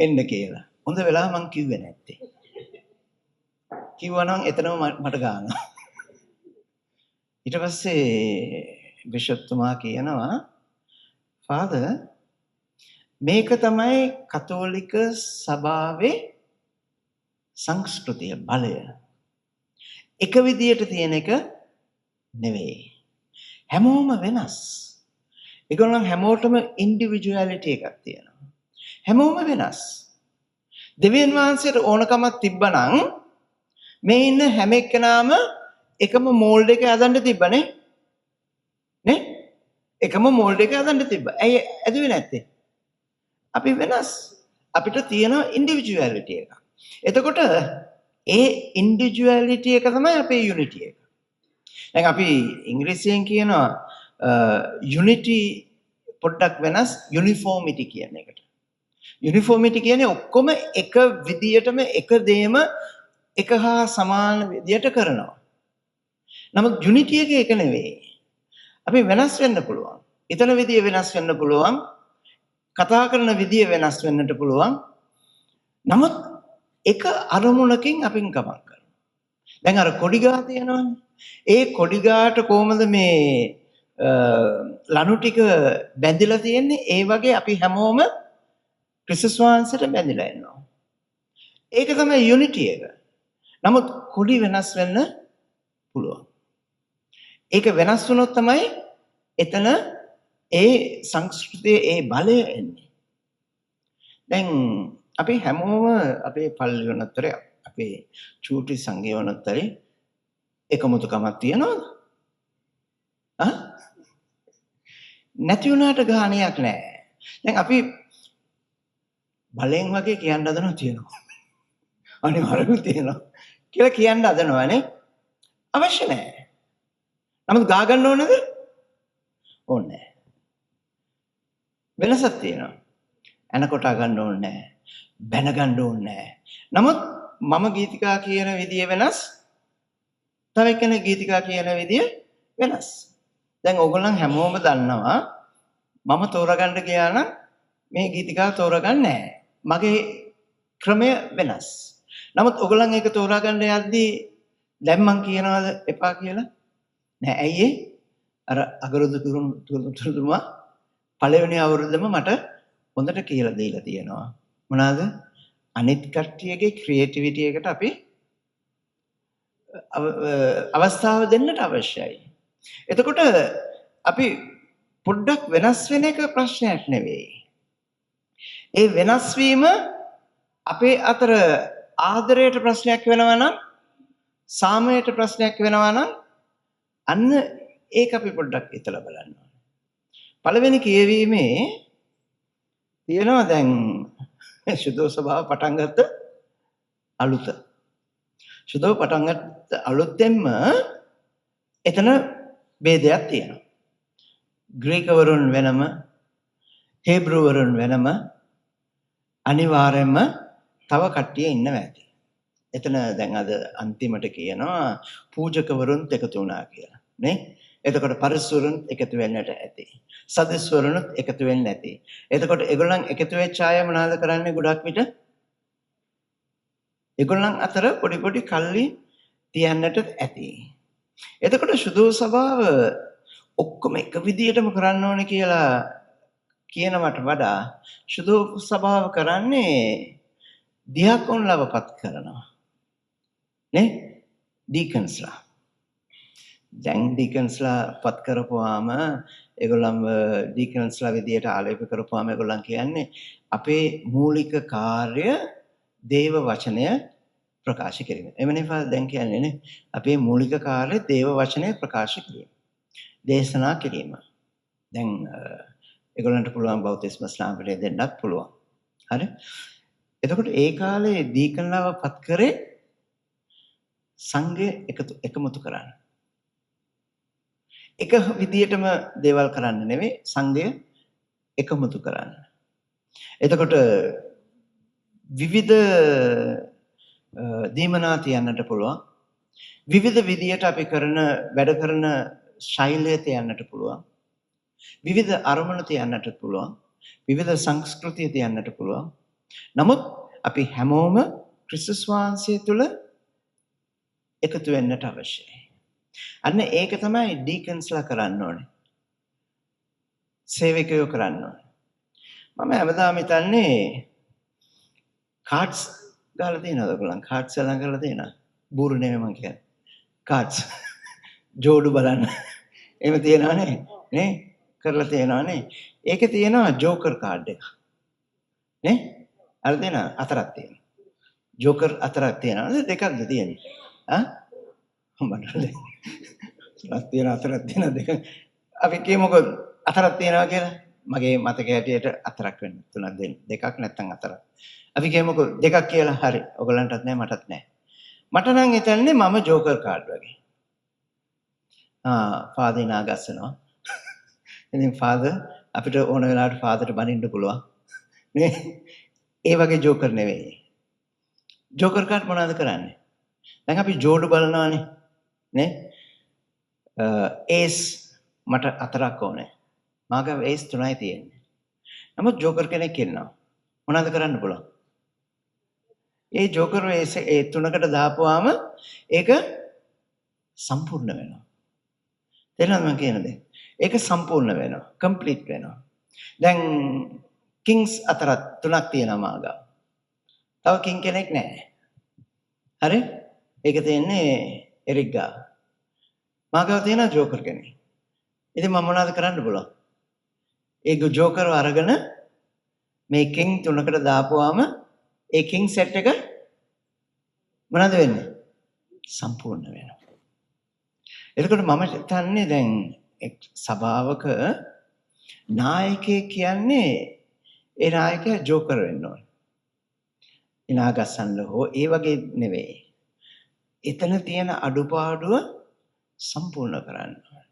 එන්න කියලා. හොඳ වෙලාව මං කිව්වේ නැත්තේ. කිව්වනම් එතනම මට ගානවා. ඊට පස්සේ බිෂප්තුමා කියනවා ෆාදර් මේක තමයි කතෝලික සභාවේ සංස්කෘතිය බලය. එක විදියට තියෙන එක නෙවෙයි. හැමෝම වෙනස්. ඒගොල්ලන් හැමෝටම ඉන්ඩිවිජුවැලිටි එකක් තියෙනවා. හැමෝම වෙනස්. දෙවියන් වහන්සේට ඕනකමක් තිබ්බනම් මේ ඉන්න හැම එක්කෙනාම එකම මෝල්ඩ් එක හදන්න තිබ්බනේ. නේ? එකම මෝල්ඩ් එක හදන්න තිබ්බා. ඇයි ඇදුවේ නැත්තේ? අපි වෙනස්. අපිට තියෙන ඉන්ඩිවිජුවැලිටි එක. එතකොට ඒ ඉන්ඩිවිජුවැලිටි එක තමයි අපේ යුනිටි එක. දැන් අපි ඉංග්‍රීසියෙන් කියනවා යුනිටි පොඩ්ඩක් වෙනස් යුනිෆෝමිටි කියන එකට. යුනිෆෝමිටි කියන්නේ ඔක්කොම එක විදියටම එක දේම එක හා සමාන විදියට කරනවා. නමුත් යුනිටි එක එක නෙවෙයි. අපි වෙනස් වෙන්න පුළුවන්. ඊතන විදිය වෙනස් වෙන්න පුළුවන්. කතා කරන විදිය වෙනස් වෙන්නට පුළුවන්. නමුත් එක අරමුණකින් අපින් ගමන් කරනවා. දැන් අර කොඩිගා තියෙනවනේ. ඒ කොඩිගාට කොහමද මේ ලනු ටික බැඳිලා තියෙන්නේ? ඒ වගේ අපි හැමෝම ක්‍රිස්තුස් වහන්සේට බැඳිලා ඉන්නවා. ඒක තමයි යුනිටි එක. නමුත් කොඩි වෙනස් වෙන්න පුළුවන්. ඒක වෙනස් වුණොත් තමයි එතන ඒ සංස්කෘතියේ ඒ බලය එන්නේ. දැන් අපි හැමෝම අපේ පල්ලි වුණතරේ අපේ චූටි සංඝය වුණතරේ එකමුතුකමක් තියනවද? නැති වුණාට ගාණයක් නැහැ. දැන් අපි බලෙන් වගේ කියන්න හදනවා තියෙනවා. අනිවාර්යයෙන්ම තියෙනවා. කියලා කියන්න හදනවානේ. අවශ්‍ය නැහැ. නමුත් ගා ගන්න ඕනද? ඕනේ නැහැ. වෙනසක් තියෙනවා. එනකොට ගන්න ඕනේ නැහැ. බැන ගන්න ඕනේ නැහැ. නමුත් මම ගීතිකා කියන විදිය වෙනස් තව එක්කෙනෙක් ගීතිකා කියන විදිය වෙනස්. දැන් ඕගොල්ලන් හැමෝම දන්නවා මම තෝරගන්න ගියා නම් මේ ගීතිකාව තෝරගන්නේ නැහැ. මගේ ක්‍රමය වෙනස්. නමුත් ඕගොල්ලන් ඒක තෝරාගන්න යද්දී දැන් මං කියනවාද එපා කියලා? නෑ. ඇයි ඒ? අර අගරුදු තුරුතුමා පළවෙනි අවුරුද්දම මට හොඳට කියලා දීලා තියෙනවා. මොනවාද? අනිත් කට්ටියගේ ක්‍රියේටිවිටි එකට අපි අවස්ථාව දෙන්නට අවශ්‍යයි. එතකොට අපි පොඩ්ඩක් වෙනස් වෙන එක ප්‍රශ්නයක් නෙවෙයි. ඒ වෙනස් වීම අපේ අතර ආදරයට ප්‍රශ්නයක් වෙනවා නම්, සාමයට ප්‍රශ්නයක් වෙනවා නම් අන්න ඒක අපි පොඩ්ඩක් හිතලා බලන්න ඕනේ. පළවෙනි කියවීමේ තියෙනවා දැන් සුදෝ ස්වභාව පටන් ගත්ත අලුත. සුදෝ පටන් ගත්ත අලුතෙන්ම එතන ભેදයක් තියෙනවා. ග්‍රීක වරුන් වෙනම, හේබ්‍රු වරුන් වෙනම, අනිවාර්යයෙන්ම තව කට්ටිය ඉන්නවා ඇති. එතන දැන් අද අන්තිමට කියනවා පූජකවරුන්ත් එකතු වුණා කියලා නේ. එතකොට පරිසවරුන්ත් එකතු වෙන්නට ඇති. සදස්වරුන්ත් එකතු වෙන්න ඇති. එතකොට ඒගොල්ලන් එකතු වෙච්ච අය මොනවද කරන්නේ? ගොඩක් විට ඒගොල්ලන් අතර පොඩි පොඩි කල්ලි තියන්නට ඇති. එතකොට සුදු ස්වභාව ඔක්කොම එක විදියටම කරන්න ඕනේ කියලා කියනවට වඩා සුදු ස්වභාව කරන්නේ දියාකොන්ලවපත් කරනවා නේ. ඩීකන්ස්ලා දැන් ඩීකන්ස්ලා පත් කරපුවාම ඒගොල්ලන්ව ඩීකන්ස්ලා විදියට ආලේප කරපුවාම ඒගොල්ලන් කියන්නේ අපේ මූලික කාර්ය දේව වචනය ප්‍රකාශ කිරීම. එමණිපා දැන් කියන්නේ නේ අපේ මූලික කාර්ය දේව වචනය ප්‍රකාශ කිරීම. දේශනා කිරීම. දැන් ඒගොල්ලන්ට පුළුවන් බෞද්ධ ඉස්ලාමයට දෙන්නත් පුළුවන්. හරි? එතකොට ඒ කාලේ දීකන්ලාව පත් කරේ සංඝය එකමුතු කරන්න. එක විදියටම දේවල් කරන්න නෙවෙයි, සංඝය එකමුතු කරන්න. එතකොට විවිධ දීමනා තියන්නට පුළුවන්. විවිධ විදියට අපි කරන වැඩ කරන ශෛලය තියන්නට පුළුවන්. විවිධ අරමුණු තියන්නට පුළුවන්. විවිධ සංස්කෘතිය තියන්නට පුළුවන්. නමුත් අපි හැමෝම ක්‍රිස්තුස් වහන්සේ තුල එකතු වෙන්නට අවශ්‍යයි. අන්න ඒක තමයි ඩීකන්ස්ලා කරන්න ඕනේ. සේවකයෝ කරන්න ඕනේ. මම හැමදාම හිතන්නේ කාඩ්ස් ගාලා තියෙනවද ඔයගොල්ලන්? කාඩ්ස් එලම් කරලා තියෙනවද? බూరు නෙමෙයි මං කියන්නේ. කාඩ්ස්. ජෝඩු බලන්න. එහෙම තියෙනවනේ නේ? කරලා තියෙනවනේ. ඒකේ තියෙනවා ජෝකර් කාඩ් එක. නේ? අර දෙන හතරක් තියෙනවා. ජෝකර් හතරක් තියෙනවා. දෙකක්ද තියෙන්නේ? ආ? මඩලේ. හතරක් තියෙනවා, හතරක් තියෙනවා, දෙක. අපි කියමුකෝ හතරක් තියෙනවා කියලා. මගේ මතකයේ හැටියට හතරක් වෙන්න. තුනක් දෙන්න. දෙකක් නැත්නම් හතරක්. අපි කියමුකෝ දෙකක් කියලා. හරි. ඔයගලන්ටත් නැහැ, මටත් නැහැ. මට නම් හිතන්නේ මම ජෝකර් කාඩ් වගේ. ෆාදර් නාගස්සනවා. ඉතින් ෆාදර් අපිට ඕන වෙලාවට ෆාදර්ට බනින්න පුළුවන්. නේ? ඒ වගේ ජෝකර් නෙවෙයි. ජෝකර් කාඩ් මොනවද කරන්නේ? දැන් අපි ජෝඩු බලනවානේ. නේ? ඒස් මට හතරක් ඕනේ. මාගම ඒස් තුනයි තියෙන්නේ. නමුත් ජෝකර් කෙනෙක් ඉන්නවා. මොනවද කරන්න පුළුවන්? ඒ ජෝකර් ඒ තුනකට දාපුවාම ඒක සම්පූර්ණ වෙනවා. තේරෙනවද මම කියන දේ? ඒක සම්පූර්ණ වෙනවා. කම්ප්ලීට් වෙනවා. දැන් කිංස් අතරත් තුනක් තියෙනවා මාගම. තව කිං කෙනෙක් නැහැ. හරි? ඒක තියෙන්නේ එරික් ගාව. මාගම තියෙන ජෝකර් කෙනෙක්. ඉතින් මම මොනවද කරන්න පුළුවන්? ඒක ජෝකර්ව අරගෙන මේ කිං තුනකට දාපුවාම ඒ කිං සෙට් එක මොනවද වෙන්නේ? සම්පූර්ණ වෙනවා. එතකොට මම හිතන්නේ දැන් සභාවක නායකයෙක් කියන්නේ ඒ නායකයා ජෝකර් වෙන්න ඕනේ. ඉනාගස්සන්න හෝ ඒ වගේ නෙවෙයි. එතන තියෙන අඩුපාඩුව සම්පූර්ණ කරන්න ඕනේ.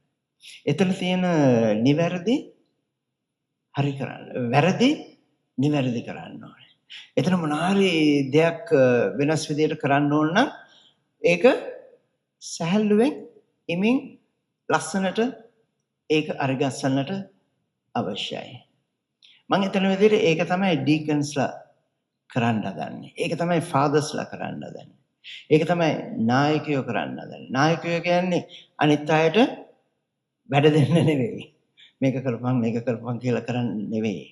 එතන තියෙන නිවැරදි හරි කරන්න. වැරදි නිවැරදි කරන්න ඕනේ. එතන මොනාරි දෙයක් වෙනස් විදියට කරන්න ඕන නම් ඒක සැහැල්ලුවෙන් ඉමින් ලස්සනට ඒක අරගස්සන්නට අවශ්‍යයි. මම හිතන විදිහට ඒක තමයි ඩීකන්ස්ලා කරන්න හදන්නේ. ඒක තමයි ෆාදර්ස්ලා කරන්න හදන්නේ. ඒක තමයි නායකයෝ කරන්න හදන්නේ. නායකයෝ කියන්නේ අනිත් අයට වැඩ දෙන්න නෙවෙයි. මේක කරපන් කියලා කරන්න නෙවෙයි.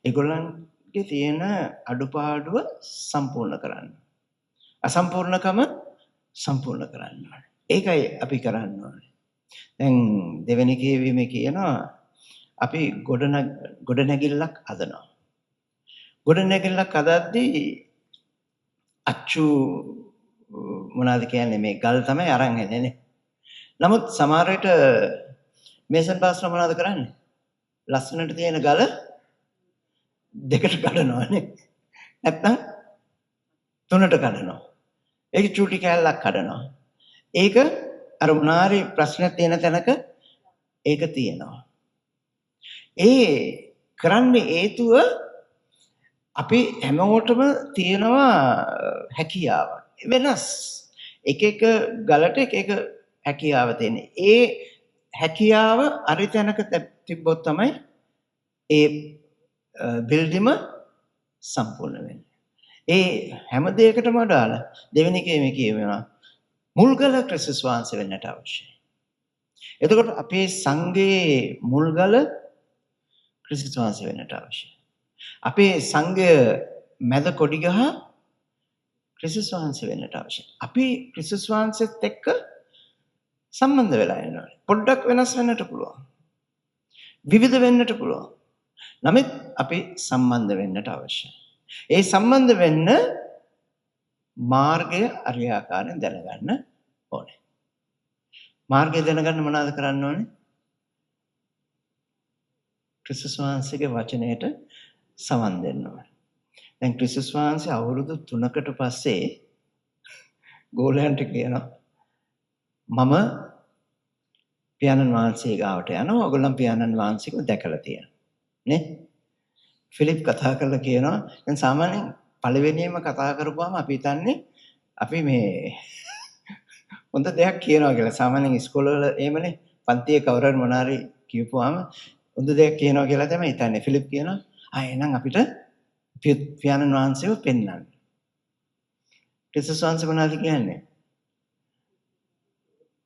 ඒගොල්ලන්ගේ තියෙන අඩුපාඩුව සම්පූර්ණ කරන්න. අසම්පූර්ණකම සම්පූර්ණ කරන්න ඕනේ. ඒකයි අපි කරන්න ඕනේ. දැන් දෙවෙනි කියවීමේ කියනවා අපි ගොඩනැගිල්ලක් හදනවා. ගොඩනැගිල්ලක් හදද්දී අච්චු මොනවද කියන්නේ මේ ගල් තමයි අරන් එන්නේ. නමුත් සමහර විට මේසන් පාස්ලා මොනවද කරන්නේ? ලස්සනට තියෙන ගල දෙකට කඩනවානේ. නැත්නම් තුනට කඩනවා. ඒක චූටි කෑල්ලක් කඩනවා. ඒක අර මොනාරි ප්‍රශ්නයක් තියෙන තැනක ඒක තියෙනවා. ඒ කරන්නේ හේතුව අපි හැමෝටම තියෙනවා හැකියාව. වෙනස්. එක ගලට එක හැකියාව තියෙන්නේ. ඒ හැකියාව අර තැනක තිබ්බොත් තමයි ඒ බිල්ඩිම සම්පූර්ණ වෙන්නේ. ඒ හැම දෙයකටම වඩා දෙවෙනි කේමේ කියවෙනවා මුල්ගල ක්‍රිස්තුස් වහන්සේ වෙන්නට අවශ්‍යයි. එතකොට අපේ සංඝයේ මුල්ගල ක්‍රිස්තුස් වහන්සේ වෙන්නට අවශ්‍යයි. අපේ සංඝය මැද කොඩි ගහ ක්‍රිස්තුස් වහන්සේ වෙන්නට අවශ්‍යයි. අපි ක්‍රිස්තුස් වහන්සේත් එක්ක සම්බන්ධ වෙලා ඉන්නවා. පොඩ්ඩක් වෙනස් වෙන්නට පුළුවන්. විවිධ වෙන්නට පුළුවන්. නමුත් අපි සම්බන්ධ වෙන්නට අවශ්‍යයි. ඒ සම්බන්ධ වෙන්න මාර්ගය අරියාකාරයෙන් දැනගන්න ඕනේ. මාර්ගය දැනගන්න මොනවද කරන්න ඕනේ? ක්‍රිස්තුස් වහන්සේගේ වචනයට සවන් දෙන්න ඕනේ. දැන් ක්‍රිස්තුස් වහන්සේ අවුරුදු 3කට පස්සේ ගෝලයන්ට කියනවා මම පියාණන් වහන්සේ ගාවට යනවා. ඔයගොල්ලන් පියාණන් වහන්සේව දැකලා තියෙනවා. නේ? ෆිලිප් කතා කරලා කියනවා දැන් සාමාන්‍යයෙන් පළවෙනියෙන්ම කතා කරපුවාම අපි හිතන්නේ අපි මේ හොඳ දෙයක් කියනවා කියලා. සාමාන්‍යයෙන් ඉස්කෝලවල එහෙමනේ පන්තියේ කවුරුහරි මොනාරි කියපුවාම හොඳ දෙයක් කියනවා කියලා තමයි හිතන්නේ. ෆිලිප් කියනවා එහෙනම් අපිට පියාණන් වහන්සේව පෙන්වන්න. ක්‍රිස්තුස් වහන්සේ මොනවද කියන්නේ?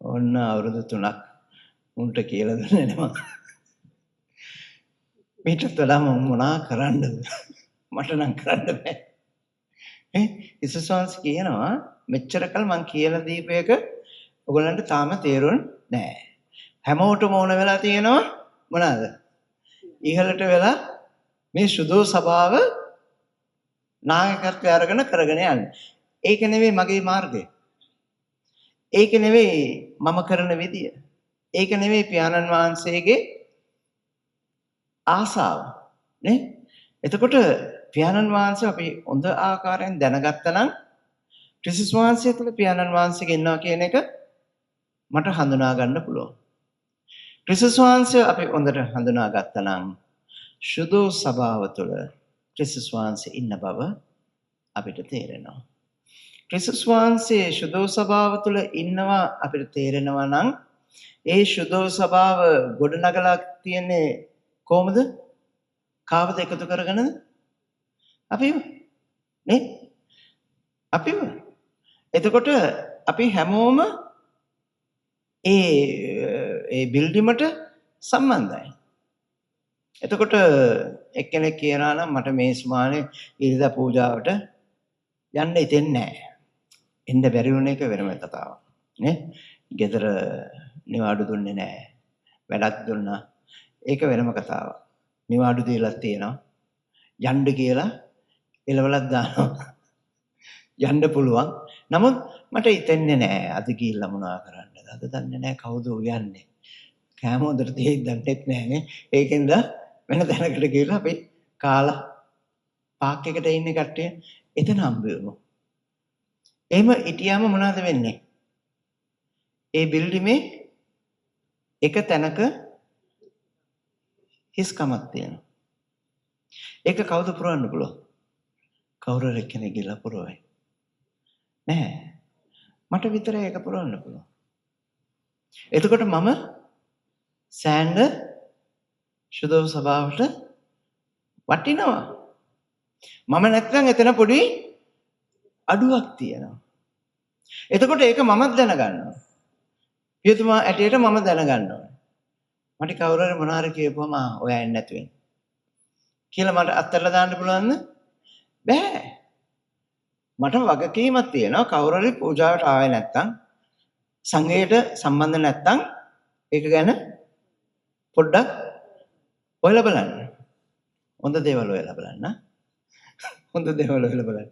ඔන්න අවුරුදු 3ක් උන්ට කියලා දුන්නේ නම. මේකට වඩා මොනා කරන්නද? මට නම් කරන්න බෑ. ක්‍රිස්තුස් වහන්සේ කියනවා මෙච්චර කල් මං කියලා දීපු එක ඔයගොල්ලන්ට තාම තේරුන්නේ නැහැ. හැමෝටම ඕන වෙලා තියෙනවා මොනවාද? ඉහළට වෙලා මේ සුදෝ සභාව නායකත්වය අරගෙන කරගෙන යන්න. ඒක නෙවෙයි මගේ මාර්ගය. ඒක නෙවෙයි මම කරන විදිය. ඒක නෙවෙයි පියාණන් වහන්සේගේ ආසාව. නේ? එතකොට පියාණන් වහන්සේ අපි හොඳ ආකාරයෙන් දැනගත්තා නම් ක්‍රිස්තුස් වහන්සේ තුළ පියාණන් වහන්සේගේ ඉන්නවා කියන එක මට හඳුනා ගන්න පුළුවන්. ක්‍රිස්තුස් වහන්සේ අපි හොඳට හඳුනා ගත්තා නම් සුදු සභාව තුළ ක්‍රිස්තුස් වහන්සේ ඉන්න බව අපිට තේරෙනවා. ක්‍රිස්තුස් වහන්සේ සුදු සභාව තුළ ඉන්නවා අපිට තේරෙනවා නම් ඒ සුදු සභාව ගොඩනගලා තියන්නේ කොහොමද? කාවද එකතු කරගෙනද? අපිව නේ? අපිව. එතකොට අපි හැමෝම ඒ බිල්ඩිමට සම්බන්ධයි. එතකොට එක්කෙනෙක් කියනවා නම් මට මේ සුමානේ ඉරිදා පූජාවට යන්න හිතෙන්නේ නැහැ. එන්න බැරි වුණ එක වෙනම කතාවක්. නේ? ගෙදර නිවාඩු දුන්නේ නැහැ. වැඩක් දුන්නා. ඒක වෙනම කතාවක්. නිවාඩු දීලා තියෙනවා. යන්න කියලා එළවලක් දානවා. යන්න පුළුවන්. නමුත් මට හිතෙන්නේ නැහැ අද ගිහිල්ලා මොනවා කරන්නද? අද දන්නේ නැහැ කවුද උයන්නේ. කෑම හොඳට දෙයිද දන්නෙත් නැහනේ. ඒකෙන්ද වෙන තැනකට ගිහිල්ලා අපි කාලා පාක් එකට ඉන්න කට්ටිය එතන හම්බ වෙමු. එහෙම හිටියාම මොනවද වෙන්නේ? ඒ බිල්ඩිමේ එක තැනක හිස්කමක් තියෙනවා. ඒක කවුද පුරවන්න පුළුවන්? කවුරු කෙනෙක් ගිහලා පුරවයි. නැහැ. මට විතරයි ඒක පුරවන්න පුළුවන්. එතකොට මම සෑන්ඩ ශුද්ධ සභාවට වටිනවා. මම නැත්නම් එතන පොඩි අඩුවක් තියෙනවා. එතකොට ඒක මමත් දැනගන්නවා. පියතුමා ඇටියට මම දැනගන්නවා. මට කවුරු හරි මොනවා හරි කියපුවම ඔයා එන්නේ නැතු වෙන්නේ කියලා මට අත්තරලා දාන්න පුළුවන්ද? බෑ. මට වගකීමක් තියෙනවා. කවුරු හරි පූජාවට ආවේ නැත්නම් සංඝයට සම්බන්ධ නැත්නම් ඒක ගැන පොඩ්ඩක් ඔයලා බලන්න. හොඳ දේවල් ඔයලා බලන්න. හොඳ දේවල් ඔයලා බලන්න.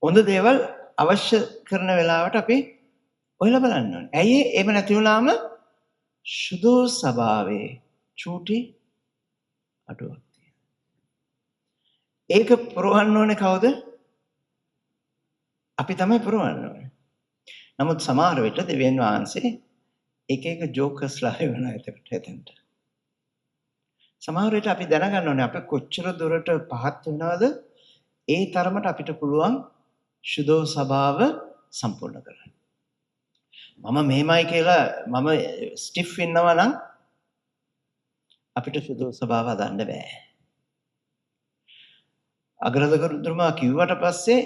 හොඳ දේවල් අවශ්‍ය කරන වෙලාවට අපි ඔයලා බලන්න ඕනේ. ඇයි එහෙම නැති වුණාම සුදු සභාවේ චූටි අඩුවක් තියෙනවා. ඒක පුරවන්න ඕනේ කවුද? අපි තමයි පුරවන්න ඕනේ. නමුත් සමහර විට දෙවියන් වහන්සේ එක ජෝකර්ස්ලා වෙනවා එතකොට. සමහර විට අපි දැනගන්න ඕනේ අපි කොච්චර දුරට පහත් වෙනවද ඒ තරමට අපිට පුළුවන් සුදු සභාව සම්පූර්ණ කරන්න. මම මෙහෙමයි කියලා මම ස්ටිෆ් වෙනවා නම් අපිට සුදු සභාව හදන්න බෑ. අග්‍රදකරුතුමා කිව්වට පස්සේ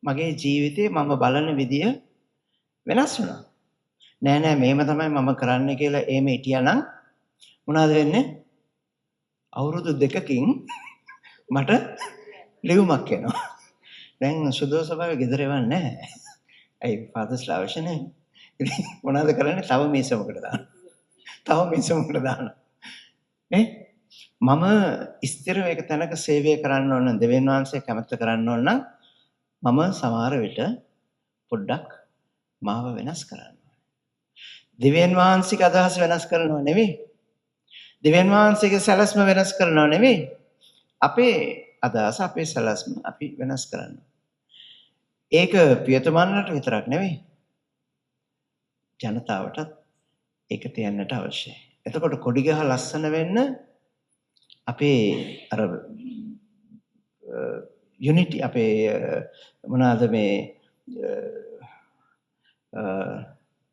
මගේ ජීවිතේ මම බලන විදිය වෙනස් වුණා. නෑ මේම තමයි මම කරන්න කියලා එහෙම හිටියානම් මොනවද වෙන්නේ? අවුරුදු 2කින් මට ලියුමක් එනවා. දැන් සුදු සභාවේ ගෙදර එවන්නේ නැහැ. ඇයි ෆාදර්ස්ලා අවශ්‍ය නැහැ. ඉතින් මොනවද කරන්නේ? තව මේසමකට දාන්න. තව මේසමකට දාන්න. මම ස්ථිරව එක තැනක සේවය කරන්න ඕන නම් දෙවියන් වහන්සේ කැමැත්ත කරන්න ඕන නම් මම සමහර විට පොඩ්ඩක් මාව වෙනස් කරන්න ඕනේ. දෙවියන් වහන්සේගේ අදහස වෙනස් කරනව නෙවෙයි. දෙවියන් වහන්සේගේ සැලැස්ම වෙනස් කරනව නෙවෙයි. අපේ අදහස අපේ සැලැස්ම අපි වෙනස් කරන්න. ඒක පියතුමන්ලට විතරක් නෙවෙයි. ජනතාවටත් ඒක තියන්නට අවශ්‍යයි. එතකොට කොඩි ගහ ලස්සන වෙන්න අපේ අර යුනිටි අපේ මොනවාද මේ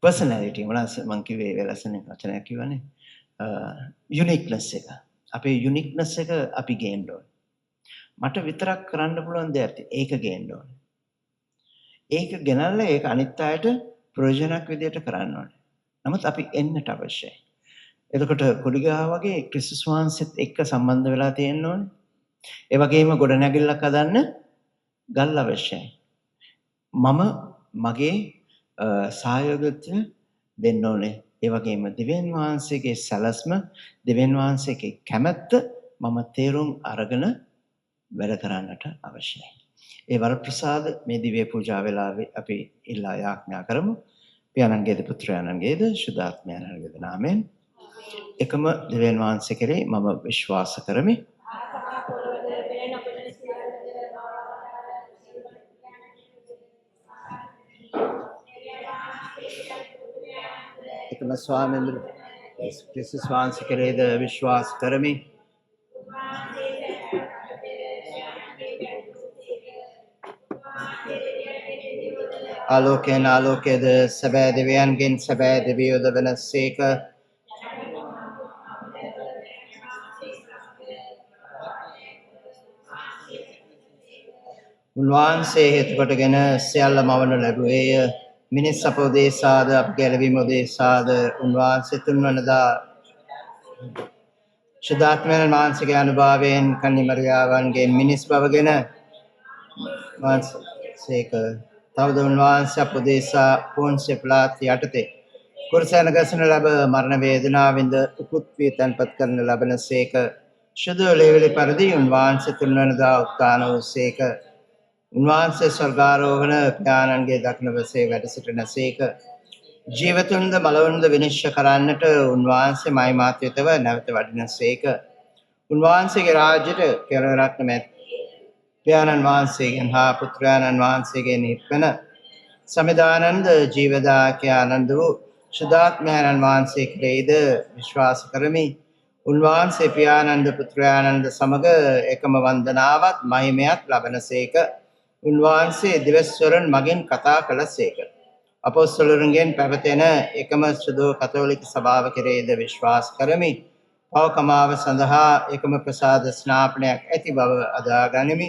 පර්සනැලිටි මොනවාද මං කිව්වේ ලස්සන වචනයක් කිව්වනේ යුනික්නස් එක. අපේ යුනික්නස් එක අපි ගේන්න ඕනේ. මට විතරක් කරන්න පුළුවන් දෙයක් ඒක ගේන්න ඕනේ. ඒක ගෙනල්ලා ඒක අනිත් අයට ප්‍රයෝජනක් විදියට කරන්න ඕනේ. නමුත් අපි එන්නට අවශ්‍යයි. එතකොට කොඩිගහ වගේ ක්‍රිස්තුස් වහන්සේත් එක්ක සම්බන්ධ වෙලා තියෙන්න ඕනේ. ඒ වගේම ගොඩනැගිල්ලක් හදන්න ගල් අවශ්‍යයි. මම මගේ සහයෝගය දෙන්න ඕනේ. ඒ වගේම දෙවියන් වහන්සේගේ සැලැස්ම, දෙවියන් වහන්සේගේ කැමැත්ත මම තේරුම් අරගෙන වැඩ කරන්නට අවශ්‍යයි. ඒ වරප්‍රසාද මේ දිව්‍ය පූජා වෙලාවේ අපි ඉල්ලා යාඥා කරමු. පියාණන්ගේද පුත්‍රයාණන්ගේද සුදාත්මයාණන්ගේද නාමයෙන් එකම දෙවියන් වහන්සේ කෙරෙහි මම විශ්වාස කරමි. එකම ස්වාමීන් වහන්සේ ක්‍රිස්තුස් වහන්සේ කෙරෙහිද විශ්වාස කරමි. ආලෝකයෙන් ආලෝකයේද සැබෑ දෙවියන්ගෙන් සැබෑ දෙවියෝද වනසේක. උන්වහන්සේ හේතු කොටගෙන සියල්ල මවනු ලැබුවේය. මිනිස් අප උදෙසාද අප ගැලවීම උදෙසාද උන්වහන්සේ තුන්වනදා ශුද්ධාත්මයන් වහන්සේගේ අනුභවයෙන් කන්නිමරියාවන්ගේ මිනිස් බවගෙන වහන්සේක තවද උන්වහන්සේ අප උදෙසා පොන්සිය පිලාත් යටතේ කුරුසයන ගසන ලැබ මරණ වේදනාවෙන්ද උකුත් වී තැන්පත් කරන ලබනසේක. ශුද්ධ ලේවලි පරිදි උන්වහන්සේ තුන්වනදා උත්ථාන වූසේක. උන්වහන්සේ ස්වර්ගාරෝහණ ඥානන්ගේ දක්නවසේ වැඩ සිටිනසේක. ජීවතුන්ද මලවුන්ද විනිශ්චය කරන්නට උන්වහන්සේ මහිමාන්විතව නැවත වඩිනසේක. උන්වහන්සේගේ රාජ්‍යයට කෙළවරක් නැමැත් ඥානන් වහන්සේගෙන් හා පුත්‍රයාණන් වහන්සේගෙන් නිප්පන සමිදානන්ද ජීවදායක ආනන්ද වූ සුදාත්මයන්න් වහන්සේ කෙරෙහිද විශ්වාස කරමි. උන්වහන්සේ පියානන්ද පුත්‍රයාණන්ද සමග එකම වන්දනාවත් මහිමයත් ලබනසේක. උන්වහන්සේ දිවස්වරන් මගෙන් කතා කළසේක. අපොස්තලරුන්ගෙන් පැවතෙන එකම සුදු කතෝලික සභාව කෙරෙහිද විශ්වාස කරමි. පවකමාව සඳහා එකම ප්‍රසාද ස්නාපනයක් ඇති බව අදා ගනිමි.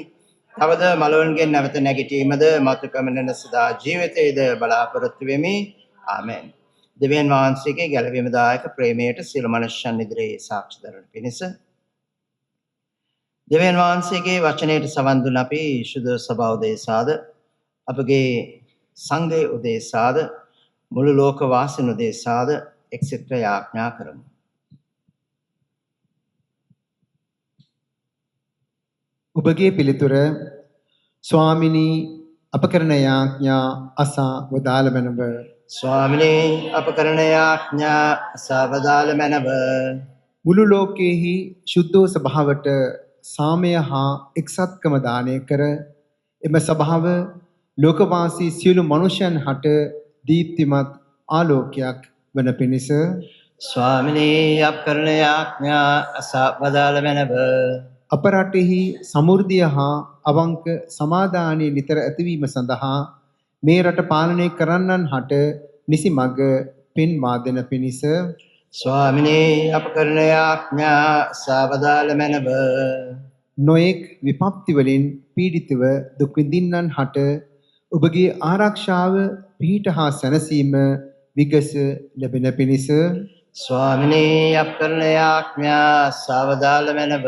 තවද මලවුන්ගෙන් නැවත නැගිටීමද මතු පැමිණෙන සදා ජීවිතයේද බලාපොරොත්තු වෙමි. ආමෙන්. දෙවියන් වහන්සේගේ ගැලවීමදායක ප්‍රේමයට සියලු මනුෂ්‍යයන් ඉදිරියේ සාක්ෂි දරන පිණිස දෙවියන් වහන්සේගේ වචනයට සවන් දුන් අපි සුදු සභාව උදෙසාද අපගේ සංඝය උදෙසාද මුළු ලෝක වාසීන් උදෙසාද එක්සිත යාඥා කරමු. ඔබගේ පිළිතුර ස්වාමිනී අප කරන යාඥා අසා වදාළ මැනව. ස්වාමිනේ අප කරන යාඥා සවදාල මැනව. මුළු ලෝකයේහි ශුද්ධෝ සභාවට සාමය හා එක්සත්කම දානය කර එම සභාව ලෝකවාසී සියලු මනුෂ්‍යයන් හට දීප්තිමත් ආලෝකයක් වන පිණිස ස්වාමිනේ අප කරන යාඥා සවදාල මැනව. අප රටෙහි සමෘද්ධිය හා අවංක සමාදානය නිතර ඇතිවීම සඳහා මේ රට පාලනය කරන්නන් හට නිසි මඟ පෙන්වා දෙන පිණිස ස්වාමිනේ අප කරන යාඥා සවදාල මැනව. නොයෙක් විපත්ති වලින් පීඩිතව දුක් විඳින්නන් හට ඔබගේ ආරක්ෂාව පිහිට හා සැනසීම විගස ලැබෙන පිණිස ස්වාමිනේ අප කරන යාඥා සවදාල මැනව.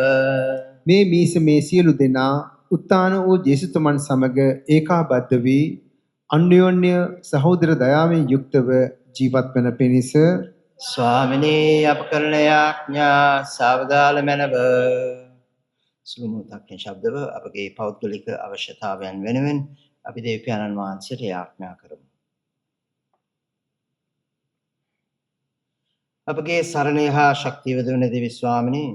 මේ මීස මේ සියලු දෙනා උත්තාන වූ ජේසුතුමන් සමග ඒකාබද්ධ වී අන්‍යෝන්‍ය සහෝදර දයාවෙන් යුක්තව ජීවත් වන පිණිස ස්වාමිනේ අප කරන යාඥා සවදාල මැනව. සුළු මොහොතකින් ශබ්දව අපගේ පෞද්ගලික අවශ්‍යතාවයන් වෙනුවෙන් අපි දේවපියාණන් වහන්සේට යාඥා කරමු. අපගේ සරණේ හා ශක්තිය වන දෙවි ස්වාමිනේ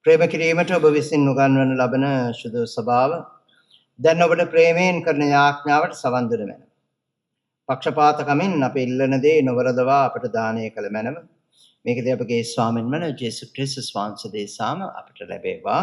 ප්‍රේම කිරීමට ඔබ විසින් උගන්වනු ලබන සුදු සභාව දැන් ඔබට ප්‍රේමයෙන් කරන යාඥාවට සවන් දුන මැනව. පක්ෂපාතකමින් අප ඉල්ලන දේ නොවරදවා අපට දානය කළ මැනව. මේකදී අපගේ ස්වාමීන් වහන්සේ ජේසුස් ක්‍රිස්තුස් වහන්සේ දේශාම අපට ලැබේවා.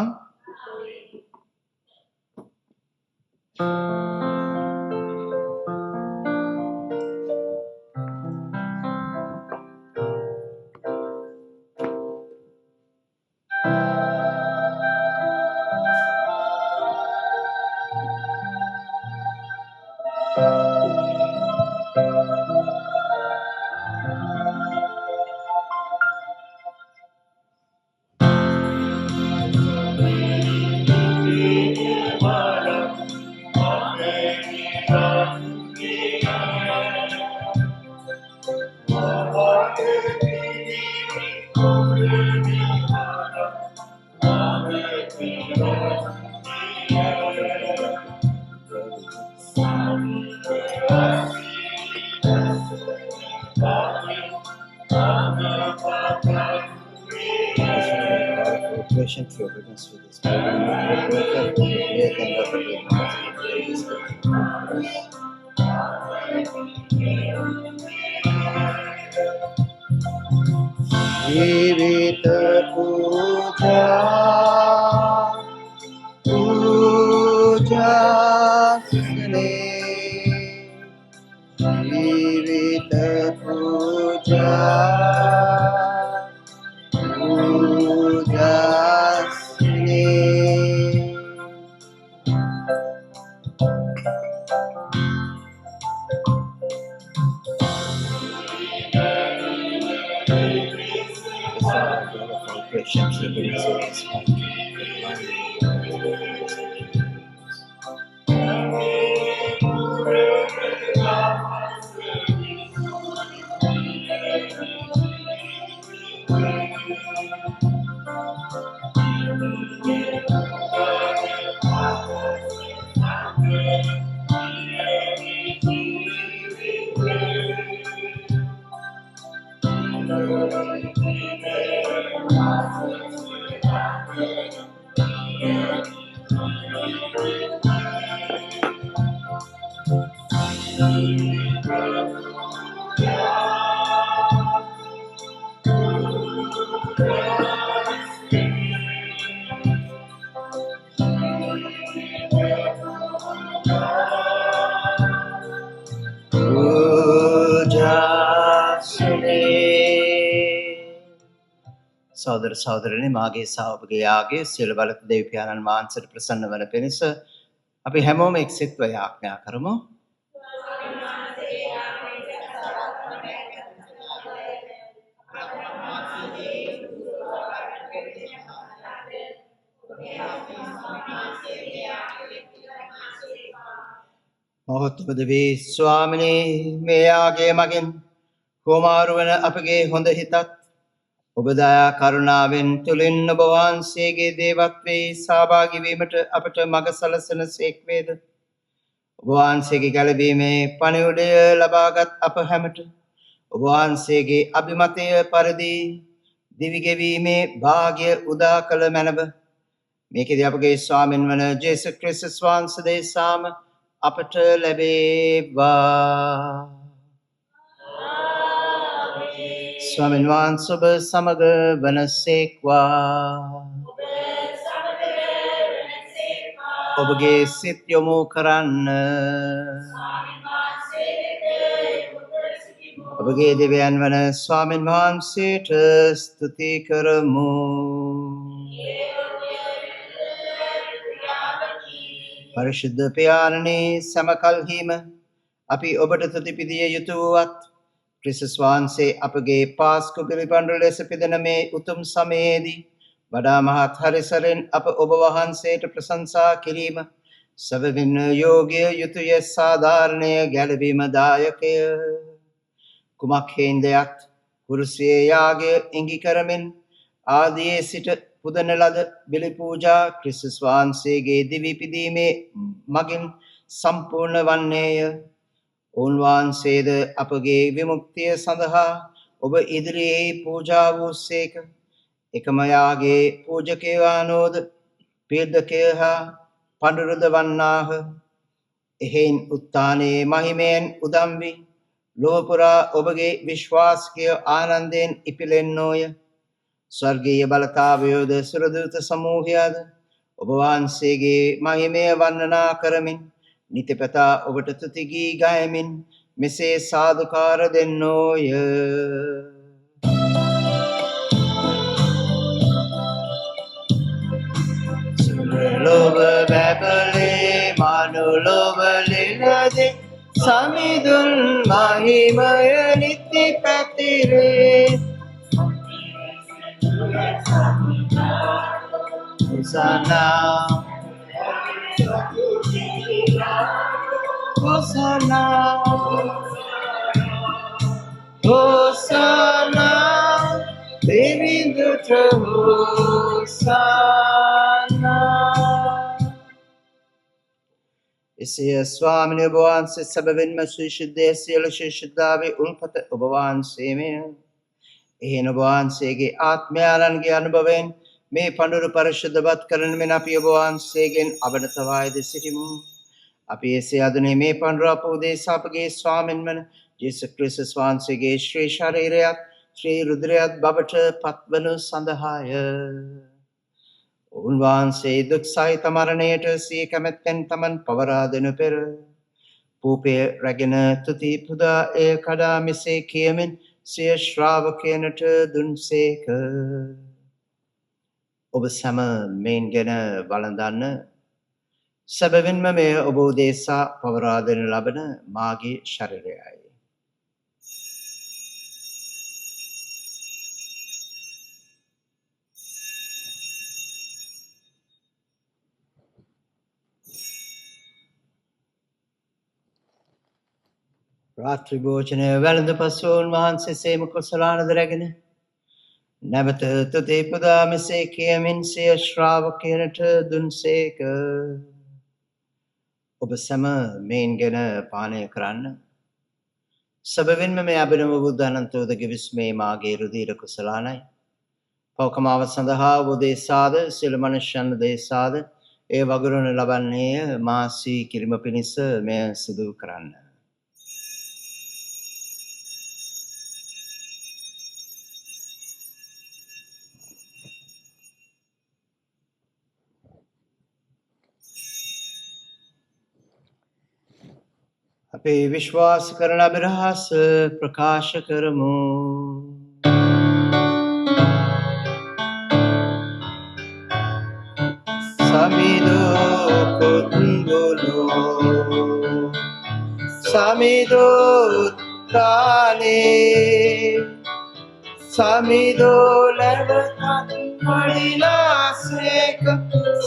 For your goodness with this Jivita puja, puja sne. Jivita puja, puja sne. සහෝදර සහෝදරනි මාගේ සහ ඔබගේ යාගේ සියලු බලත දෙවි පියාණන් වහන්සේට ප්‍රසන්න වන පිණිස අපි හැමෝම එක්සෙත්ව යාඥා කරමු. මොහොතකද වේ ස්වාමිනේ මේ යාගේ මගින් කුමාරු වන අපගේ හොඳ හිතත් ඔබ දයා කරුණාවෙන් තුලින් ඔබ වහන්සේගේ දේවත්වයේ සහභාගී වීමට අපට මඟ සලසන සේක්වේද. ඔබ වහන්සේගේ ගැලවීමේ පණිවුඩය ලබාගත් අප හැමට ඔබ වහන්සේගේ අභිමතය පරිදි දිවි ගෙවීමේ භාග්‍ය උදා කළ මැනව. මේකදී අපගේ ස්වාමින් වන ජේසුස් ක්‍රිස්තුස් වහන්සේ දේශාම අපට ලැබේවා. ස්වාමීන් වහන්සේ ඔබ සමග වනසේක්වා. ඔබගේ සිත් යොමු කරන්න. ඔබගේ දෙවියන් වන ස්වාමීන් වහන්සේට ස්තුති කරමු. පරිශුද්ධ පියාණනි සමකල්හිම අපි ඔබට තුති පිදිය යුතු වූවත් ක්‍රිස්තුස් වහන්සේ අපගේ පාස්කු පිළිපඬුර ලෙස පිදෙන මේ උතුම් සමයේදී වඩා මහත් හරිසරෙන් අප ඔබ වහන්සේට ප්‍රශංසා කිරීම සැබවින්ම යෝග්‍ය යුතුය සාධාරණය ගැලවීම දායකය. කුමක් හේන්දයක් කුරුසියේ යාගය ඉඟි කරමින් ආදියේ සිට පුදන ලද බිලි පූජා ක්‍රිස්තුස් වහන්සේගේ දිවි පිදීමේ මගින් සම්පූර්ණ වන්නේය. උන්වහන්සේද අපගේ විමුක්තිය සඳහා ඔබ ඉදිරියේ පූජා වූසේක. එකම යාගේ පූජකයානෝද පීඩකය හා පඬුරුද වන්නාහ. එහෙයින් උත්ථානයේ මහිමයෙන් උදම් වී ලොව පුරා ඔබගේ විශ්වාසිකය ආනන්දයෙන් ඉපිලෙන්නෝය. ස්වර්ගීය බලතාවයෝද සුරදූත සමූහයාද ඔබ වහන්සේගේ මහිමය වර්ණනා කරමින් නිතිපතා ඔබට තුති ගී ගයමින් මෙසේ සාදුකාර දෙන්නෝය. සුරලොව බැබලේ මනුලොව ලිලදේ සමිඳුන් මහිමය නිති පැතිරේ. Hosanna, Hosanna, Hosanna, Devindutra Hosanna. එසේ ස්වාමිනේ ඔබ වහන්සේ සැබවින්ම සවිශුද්ධ සියලු ශිෂ්‍යතාවේ උල්පත ඔබ වහන්සේමය. එහෙන් ඔබ වහන්සේගේ ආත්මයාලන්ගේ අනුභවයෙන් මේ පඬුරු පරිශුද්ධවත් කරන මෙන් අපි ඔබ වහන්සේගෙන් අබනතවායද සිටිමු. අපි එසේ අදනේ මේ පඬුර අප උදෙසා අපගේ ස්වාමින් වන ජේසුස් ක්‍රිස්තුස් වහන්සේගේ ශ්‍රී ශරීරයත් ශ්‍රී රුධිරයත් බවට පත්වනු සඳහාය. උන්වහන්සේ දුක් සහිත මරණයට සිය කැමැත්තෙන් තමන් පවරා දෙනු පෙර පූපය රැගෙන තුති පුදා එය කඩා මෙසේ කියමින් සිය ශ්‍රාවකයනට දුන්සේක. ඔබ සැම මෙයින් ගැන වළඳන්න. සැබවින්ම මෙය ඔබ උදෙසා පවරා දෙනු ලබන මාගේ ශරීරයයි. රාත්‍රී භෝජනය වැළඳ පසු උන්වහන්සේ සේම කුසලානද රැගෙන නැවත තුති පුදා මෙසේ කියමින් සිය ශ්‍රාවකයනට දුන්සේක. ඔබ සැම මෙයින් ගැන පානය කරන්න. සැබවින්ම මේ අභිනව බුද්ධ අනන්තෝදගේ විස්මේ මාගේ රුධිර කුසලානයි. පවකමාව සඳහා ඔබ දේශාද සියලු මනුෂ්‍යයන් දේශාද ඒ වගුරුවනු ලබන්නේය. මාසී කිරීම පිණිස මෙය සිදු කරන්න. අපේ විශ්වාස කරන අභිරහස ප්‍රකාශ කරමු. Samido Kutbulu Samido Tane Samido Levatat Madina Seka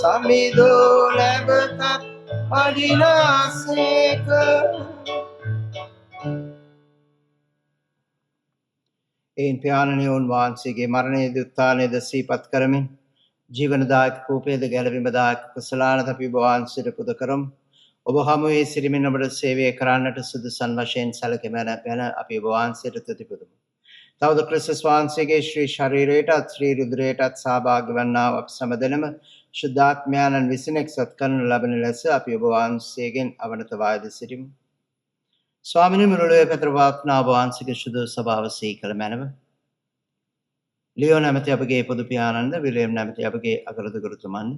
Samido Levatat Madina Seka එයින් ප්‍රාණනියෝන් වහන්සේගේ මරණයේද උත්ථානයේද සිහිපත් කරමින් ජීවනදායක කෝපයේද ගැලවීමදායක කුසලානත අපි ඔබ වහන්සේට පුද කරමු. ඔබ හමුවේ සිරිමින් ඔබට සේවය කරන්නට සුදුසන් වශයෙන් සැලකෙමන පැන අපි ඔබ වහන්සේට තුති පුදමු. තවද ක්‍රිස්තුස් වහන්සේගේ ශ්‍රී ශරීරයටත් ශ්‍රී රුධිරයටත් සහභාගී වන්නා අප සැමදෙනම ශුද්ධාත්මයන්න් විසින් එක්සත් කරනු ලබන ලෙස අපි ඔබ වහන්සේගෙන් අවනත වායද සිටිමු. ස්වාමිනී මුරුලේ පෙත්‍රවාත්නා වහන්සේගේ සුදු සභාව සිහි කළ මැනව. ලියෝ නැමැති අපගේ පොදු පියාණන්ද විලියම් නැමැති අපගේ අගරදුගුරුතුමන්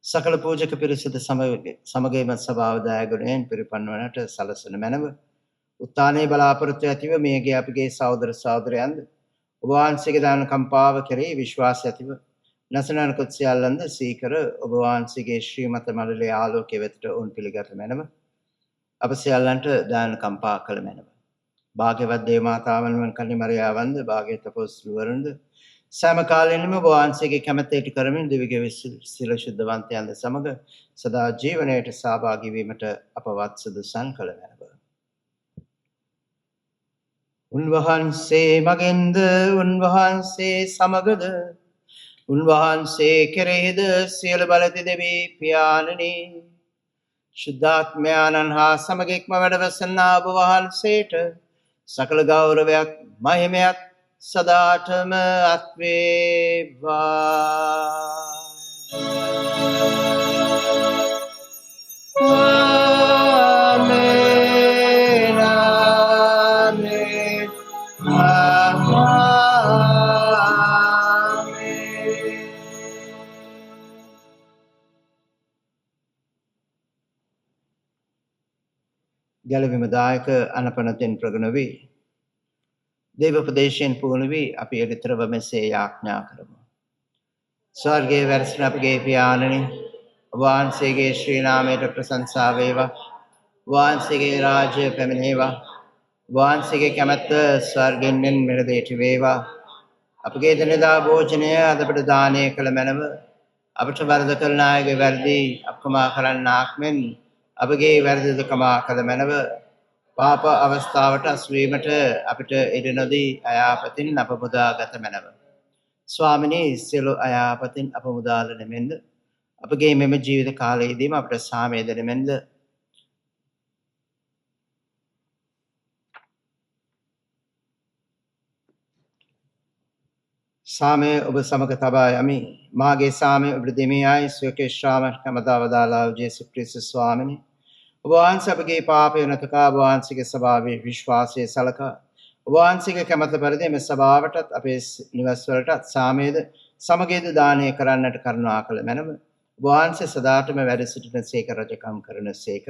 සකල පූජක පිරිසද සමගේම සභාව දායගුණයෙන් පිරිපන්වනට සලසන මැනව. උත්ථානයේ බලාපොරොත්තු ඇතිව මේගේ අපගේ සහෝදර සහෝදරයන්ද ඔබ වහන්සේගේ දාන කම්පාව කෙරෙහි විශ්වාසය ඇතිව නැසනන කුත් සියල්ලන්ද සීකර ඔබ වහන්සේගේ ශ්‍රීමත මඩලේ ආලෝකයේ වෙතට උන් පිළිගත මැනව. අප සියල්ලන්ට දාන කම්පා කළ මැනව. භාග්‍යවත් දේව මාතාවන් වන කන්‍ය මරියාවන්ද භාග්‍යවත් අපොස්තුලවරුන්ද සෑම කාලෙන්නම ඔබ වහන්සේගේ කැමැත්ත ඉටු කරමින් දිවිගේ සිල ශුද්ධවන්තයන්ද සමග සදා ජීවනයට සහභාගී වීමට අපවත් සුදුසන් කළ මැනව. උන්වහන්සේ මගෙන්ද උන්වහන්සේ සමගද උන්වහන්සේ කෙරෙහිද සියලු බලති දෙවි පියාණනි ශුද්ධාත්මයාණන් හා සමගික්ම වැඩවසන්නා ඔබ වහන්සේට සකල ගෞරවයක් මහිමයක් සදාටම අත්වේවා. ආමේන් ආමේන් ආමේන්. ගැලවීමදායක අනපනතෙන් ප්‍රගුණ වී දේවෝපදේශයෙන් පුහුණු වී අපි එලිතරව මෙසේ යාඥා කරමු. ස්වර්ගයේ වැඩසින අපගේ පියාණනි ඔබ වහන්සේගේ ශ්‍රී නාමයට ප්‍රශංසා වේවා. ඔබ වහන්සේගේ රාජ්‍ය පැමිණේවා. ඔබ වහන්සේගේ කැමැත්ත ස්වර්ගෙන් මෙලදේට වේවා. අපගේ දිනදා භෝජනය අද අපට දානය කළ මැනව. අපට වරද කරන අයගේ වැරදි අපකමා කරන්නාක් මෙන් අපගේ වැරදිද කමා කළ මැනව. පාප අවස්ථාවට අස්වීමට අපිට ඉඩ නොදී අයාපතින් අප මුදා ගත මැනව. ස්වාමිනී සියලු අයාපතින් අප මුදාල නෙමෙන්ද අපගේ මෙම ජීවිත කාලයේදීම අපට සාමය දෙනෙමෙන්ද සාමය ඔබ සමග තබා යමි. මාගේ සාමය ඔබට දෙමියයි ස්වකේ ශ්‍රාමක කමදාවදාලා ජේසුස් ක්‍රිස්තුස් ස්වාමිනී ඔබ වහන්සේ අපගේ පාපය නැතකා ඔබ වහන්සේගේ ස්වභාවයේ විශ්වාසයේ සලකා ඔබ වහන්සේගේ කැමැත්ත පරිදි මේ ස්වභාවටත් අපේ නිවස් වලටත් සාමයේද සමගයේද දානය කරන්නට කරුණා කළ මැනව. ඔබ වහන්සේ සදාටම වැඩ සිටින සේක රජකම් කරන සේක.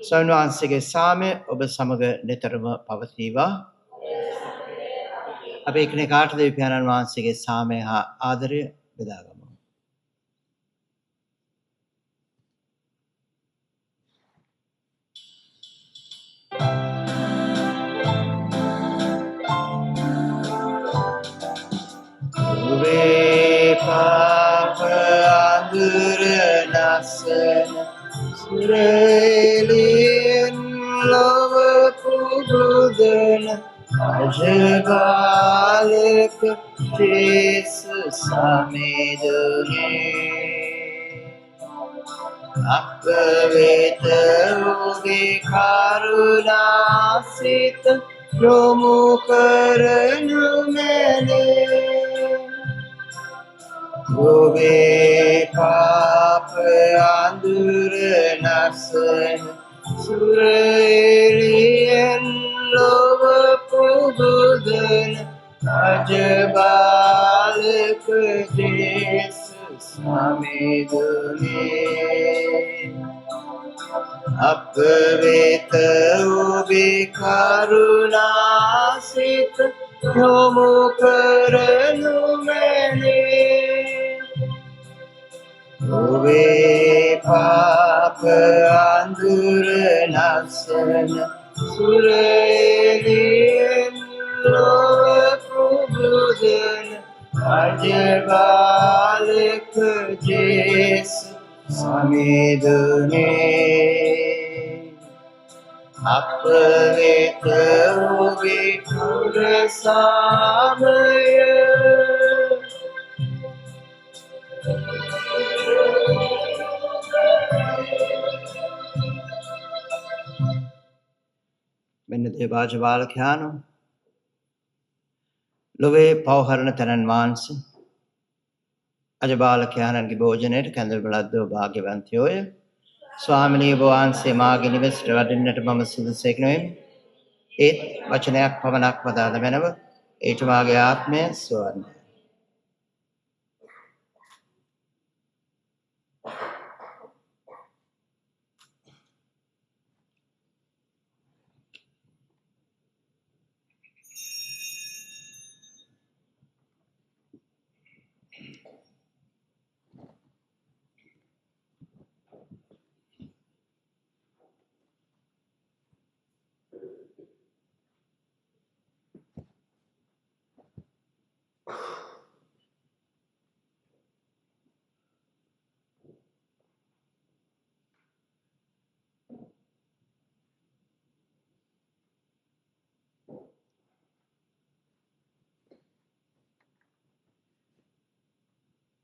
ස්වාමීන් වහන්සේගේ සාමය ඔබ සමග නිතරම පවතිවා. අපි එකිනෙකාට දෙවි පියාණන් වහන්සේගේ සාමය හා ආදරය බෙදාගමු. පාප අඳුර නැසෙන සුරේලියන් ලොව පුබුදන අජගාලක ජේසුස් සමීදුනේ අප වෙත ඔබේ කරුණාසිත යොමු කරනු මැනේ. ඔබේ පාප අඳුර නැසෙන සුරේලියන් ලොව පුබුදන අජබාලක ජේසුස් සමීදුනේ අප වෙත ඔබේ කරුණාසිත යොමු කරනු මැනේ. ලොවේ පාප අඳුර නසන සුරේලියෙන් ලොව පුබුදන අජබාලක ජේසු සමිඳුනේ අප වෙත ඔබේ පුරසාමය මෙන්න දේවාජ බාලකයාණෝ ලොවේ පවහරණ තැනන් වහන්සේ අජ බාලකයාණන්ගේ භෝජනයට කැඳවු බලද්දෝ භාග්‍යවන්තයෝය ස්වාමිනී ඔබ වහන්සේ මාගේ නිවෙසට වඩින්නට මම සුදුසෙක් නොවෙමි. ඒත් වචනයක් පමණක් වදාළ මැනව ඊට මාගේ ආත්මය සුවන්නේ.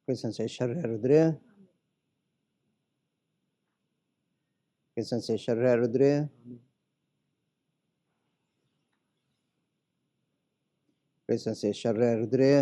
Kristen säger kärre Rudre. Kristen säger kärre Rudre. Kristen säger kärre Rudre.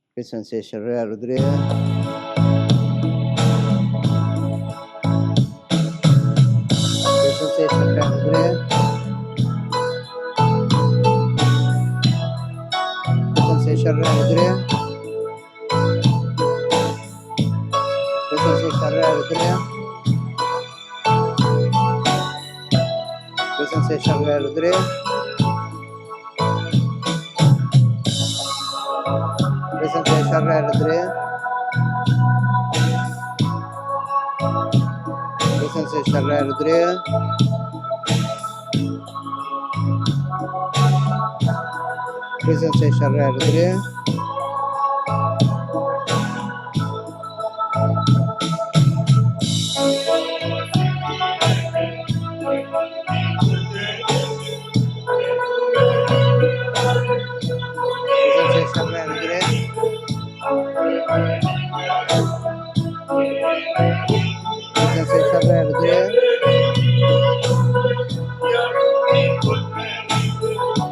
Kristen säger kärre Rudre.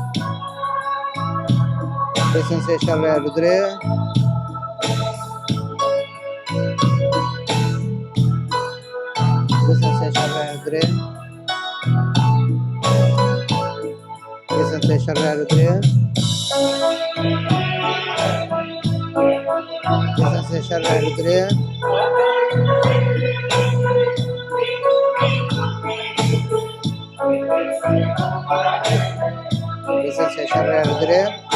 Kristen säger kärre Rudre. Kristen säger kärre Rudre.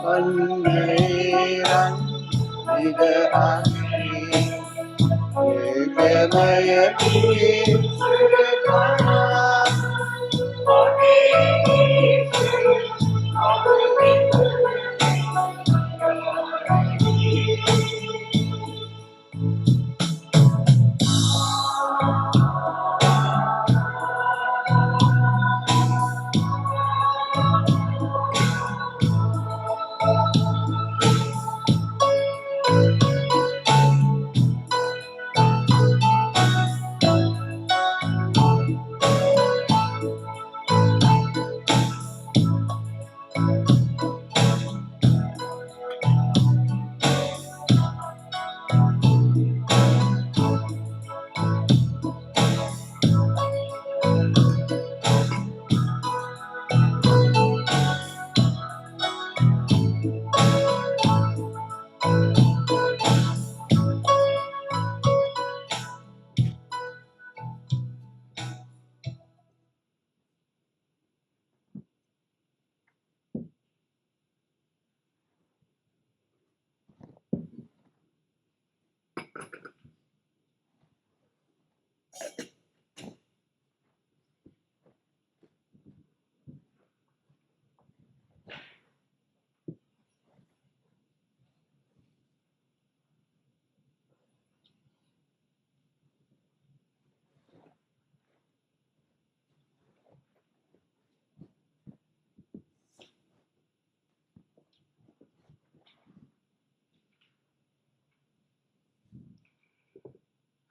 Panneran Ida Asri Egamaya Surekana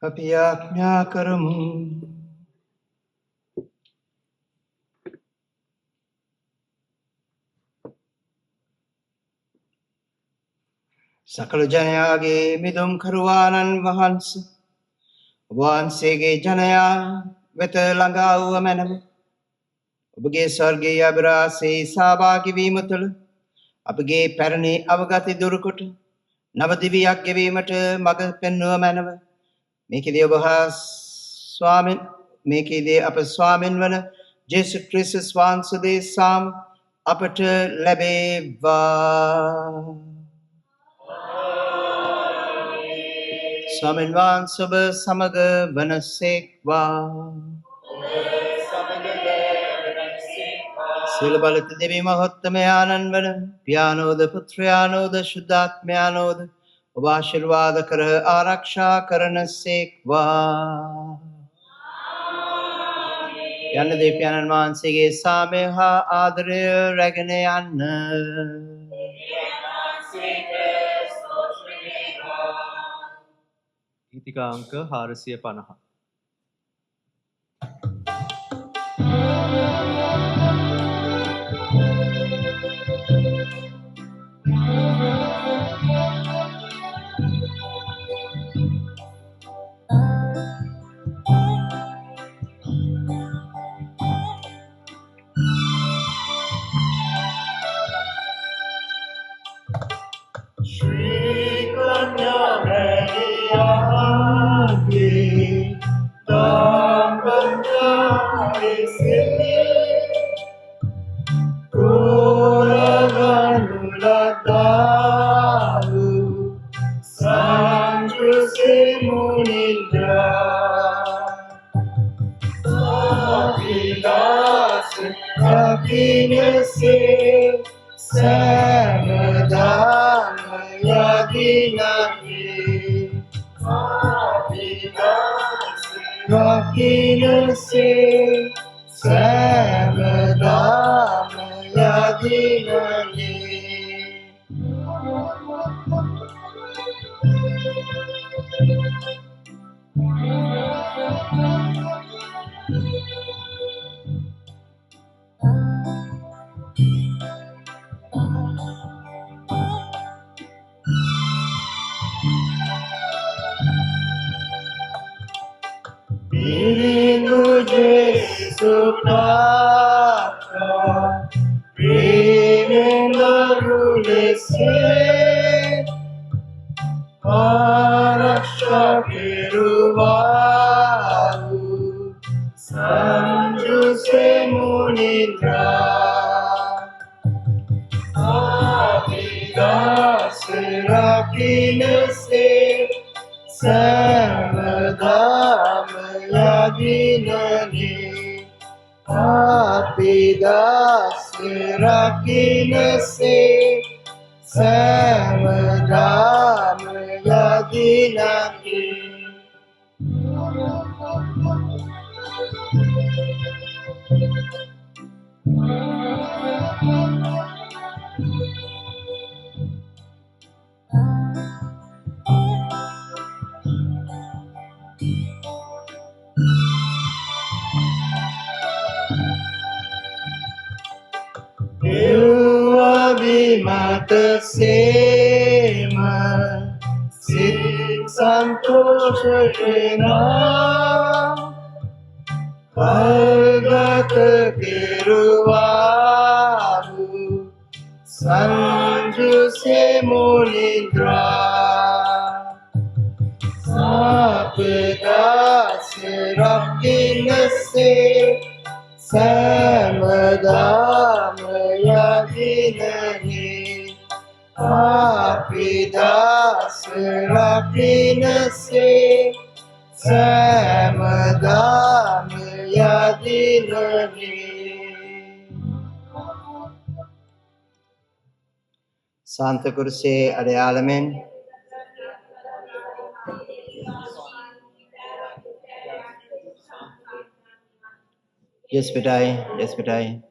අපි ආඥා කරමු. සකල ජනයාගේ මිදුම් කරුවාණන් වහන්සේ ඔබ වහන්සේගේ ජනයා වෙත ළඟා වූ මැනව ඔබගේ ස්වර්ගීය අභිරහසේ සහභාගී වීම තුළ අපගේ පැරණි අවගති දුරු කොට නව දිවියක් ගෙවීමට මඟ පෙන්වුව මැනව මේකදී අප ස්වාමින් වන ජේසුස් ක්‍රිස්තුස් වහන්සේගේ සාම අපට ලැබේවා. ස්වාමීන් වහන්සේ ඔබ සමග වනසේක්වා. සියලු බලත දෙවි මහත්මයාණන් වන පියානෝද පුත්‍රයානෝද ශුද්ධාත්මයානෝද ඔබ ආශිර්වාද කර ආරක්ෂා කරනසේක්වා. යන්න දෙවියන්න් වහන්සේගේ සාමය හා ආදරය රැගෙන යන්න. ගීතිකා අංක 450. ආරක්ෂා කෙරුවාහු සංජුසේ මුනිද්‍රා ආවිදාස රකින්නසේ සෑමදාම යදිනනේ ආපිදාස රකින්නසේ සෑමදාම යදිනනේ විමත සේම සිත් සන්තෝෂ වෙනා කල්ගත කෙරුවාහු සංජුසේ මුනිද්‍රා සාපදාස රකින්නසේ සෑමදාම යදිනනේ ආපිදාස රකින්නසේ සෑමදාම යදිනනේ சாந்த குருசே அடையாளமென் Yes, Pitai. Yes, Pitai.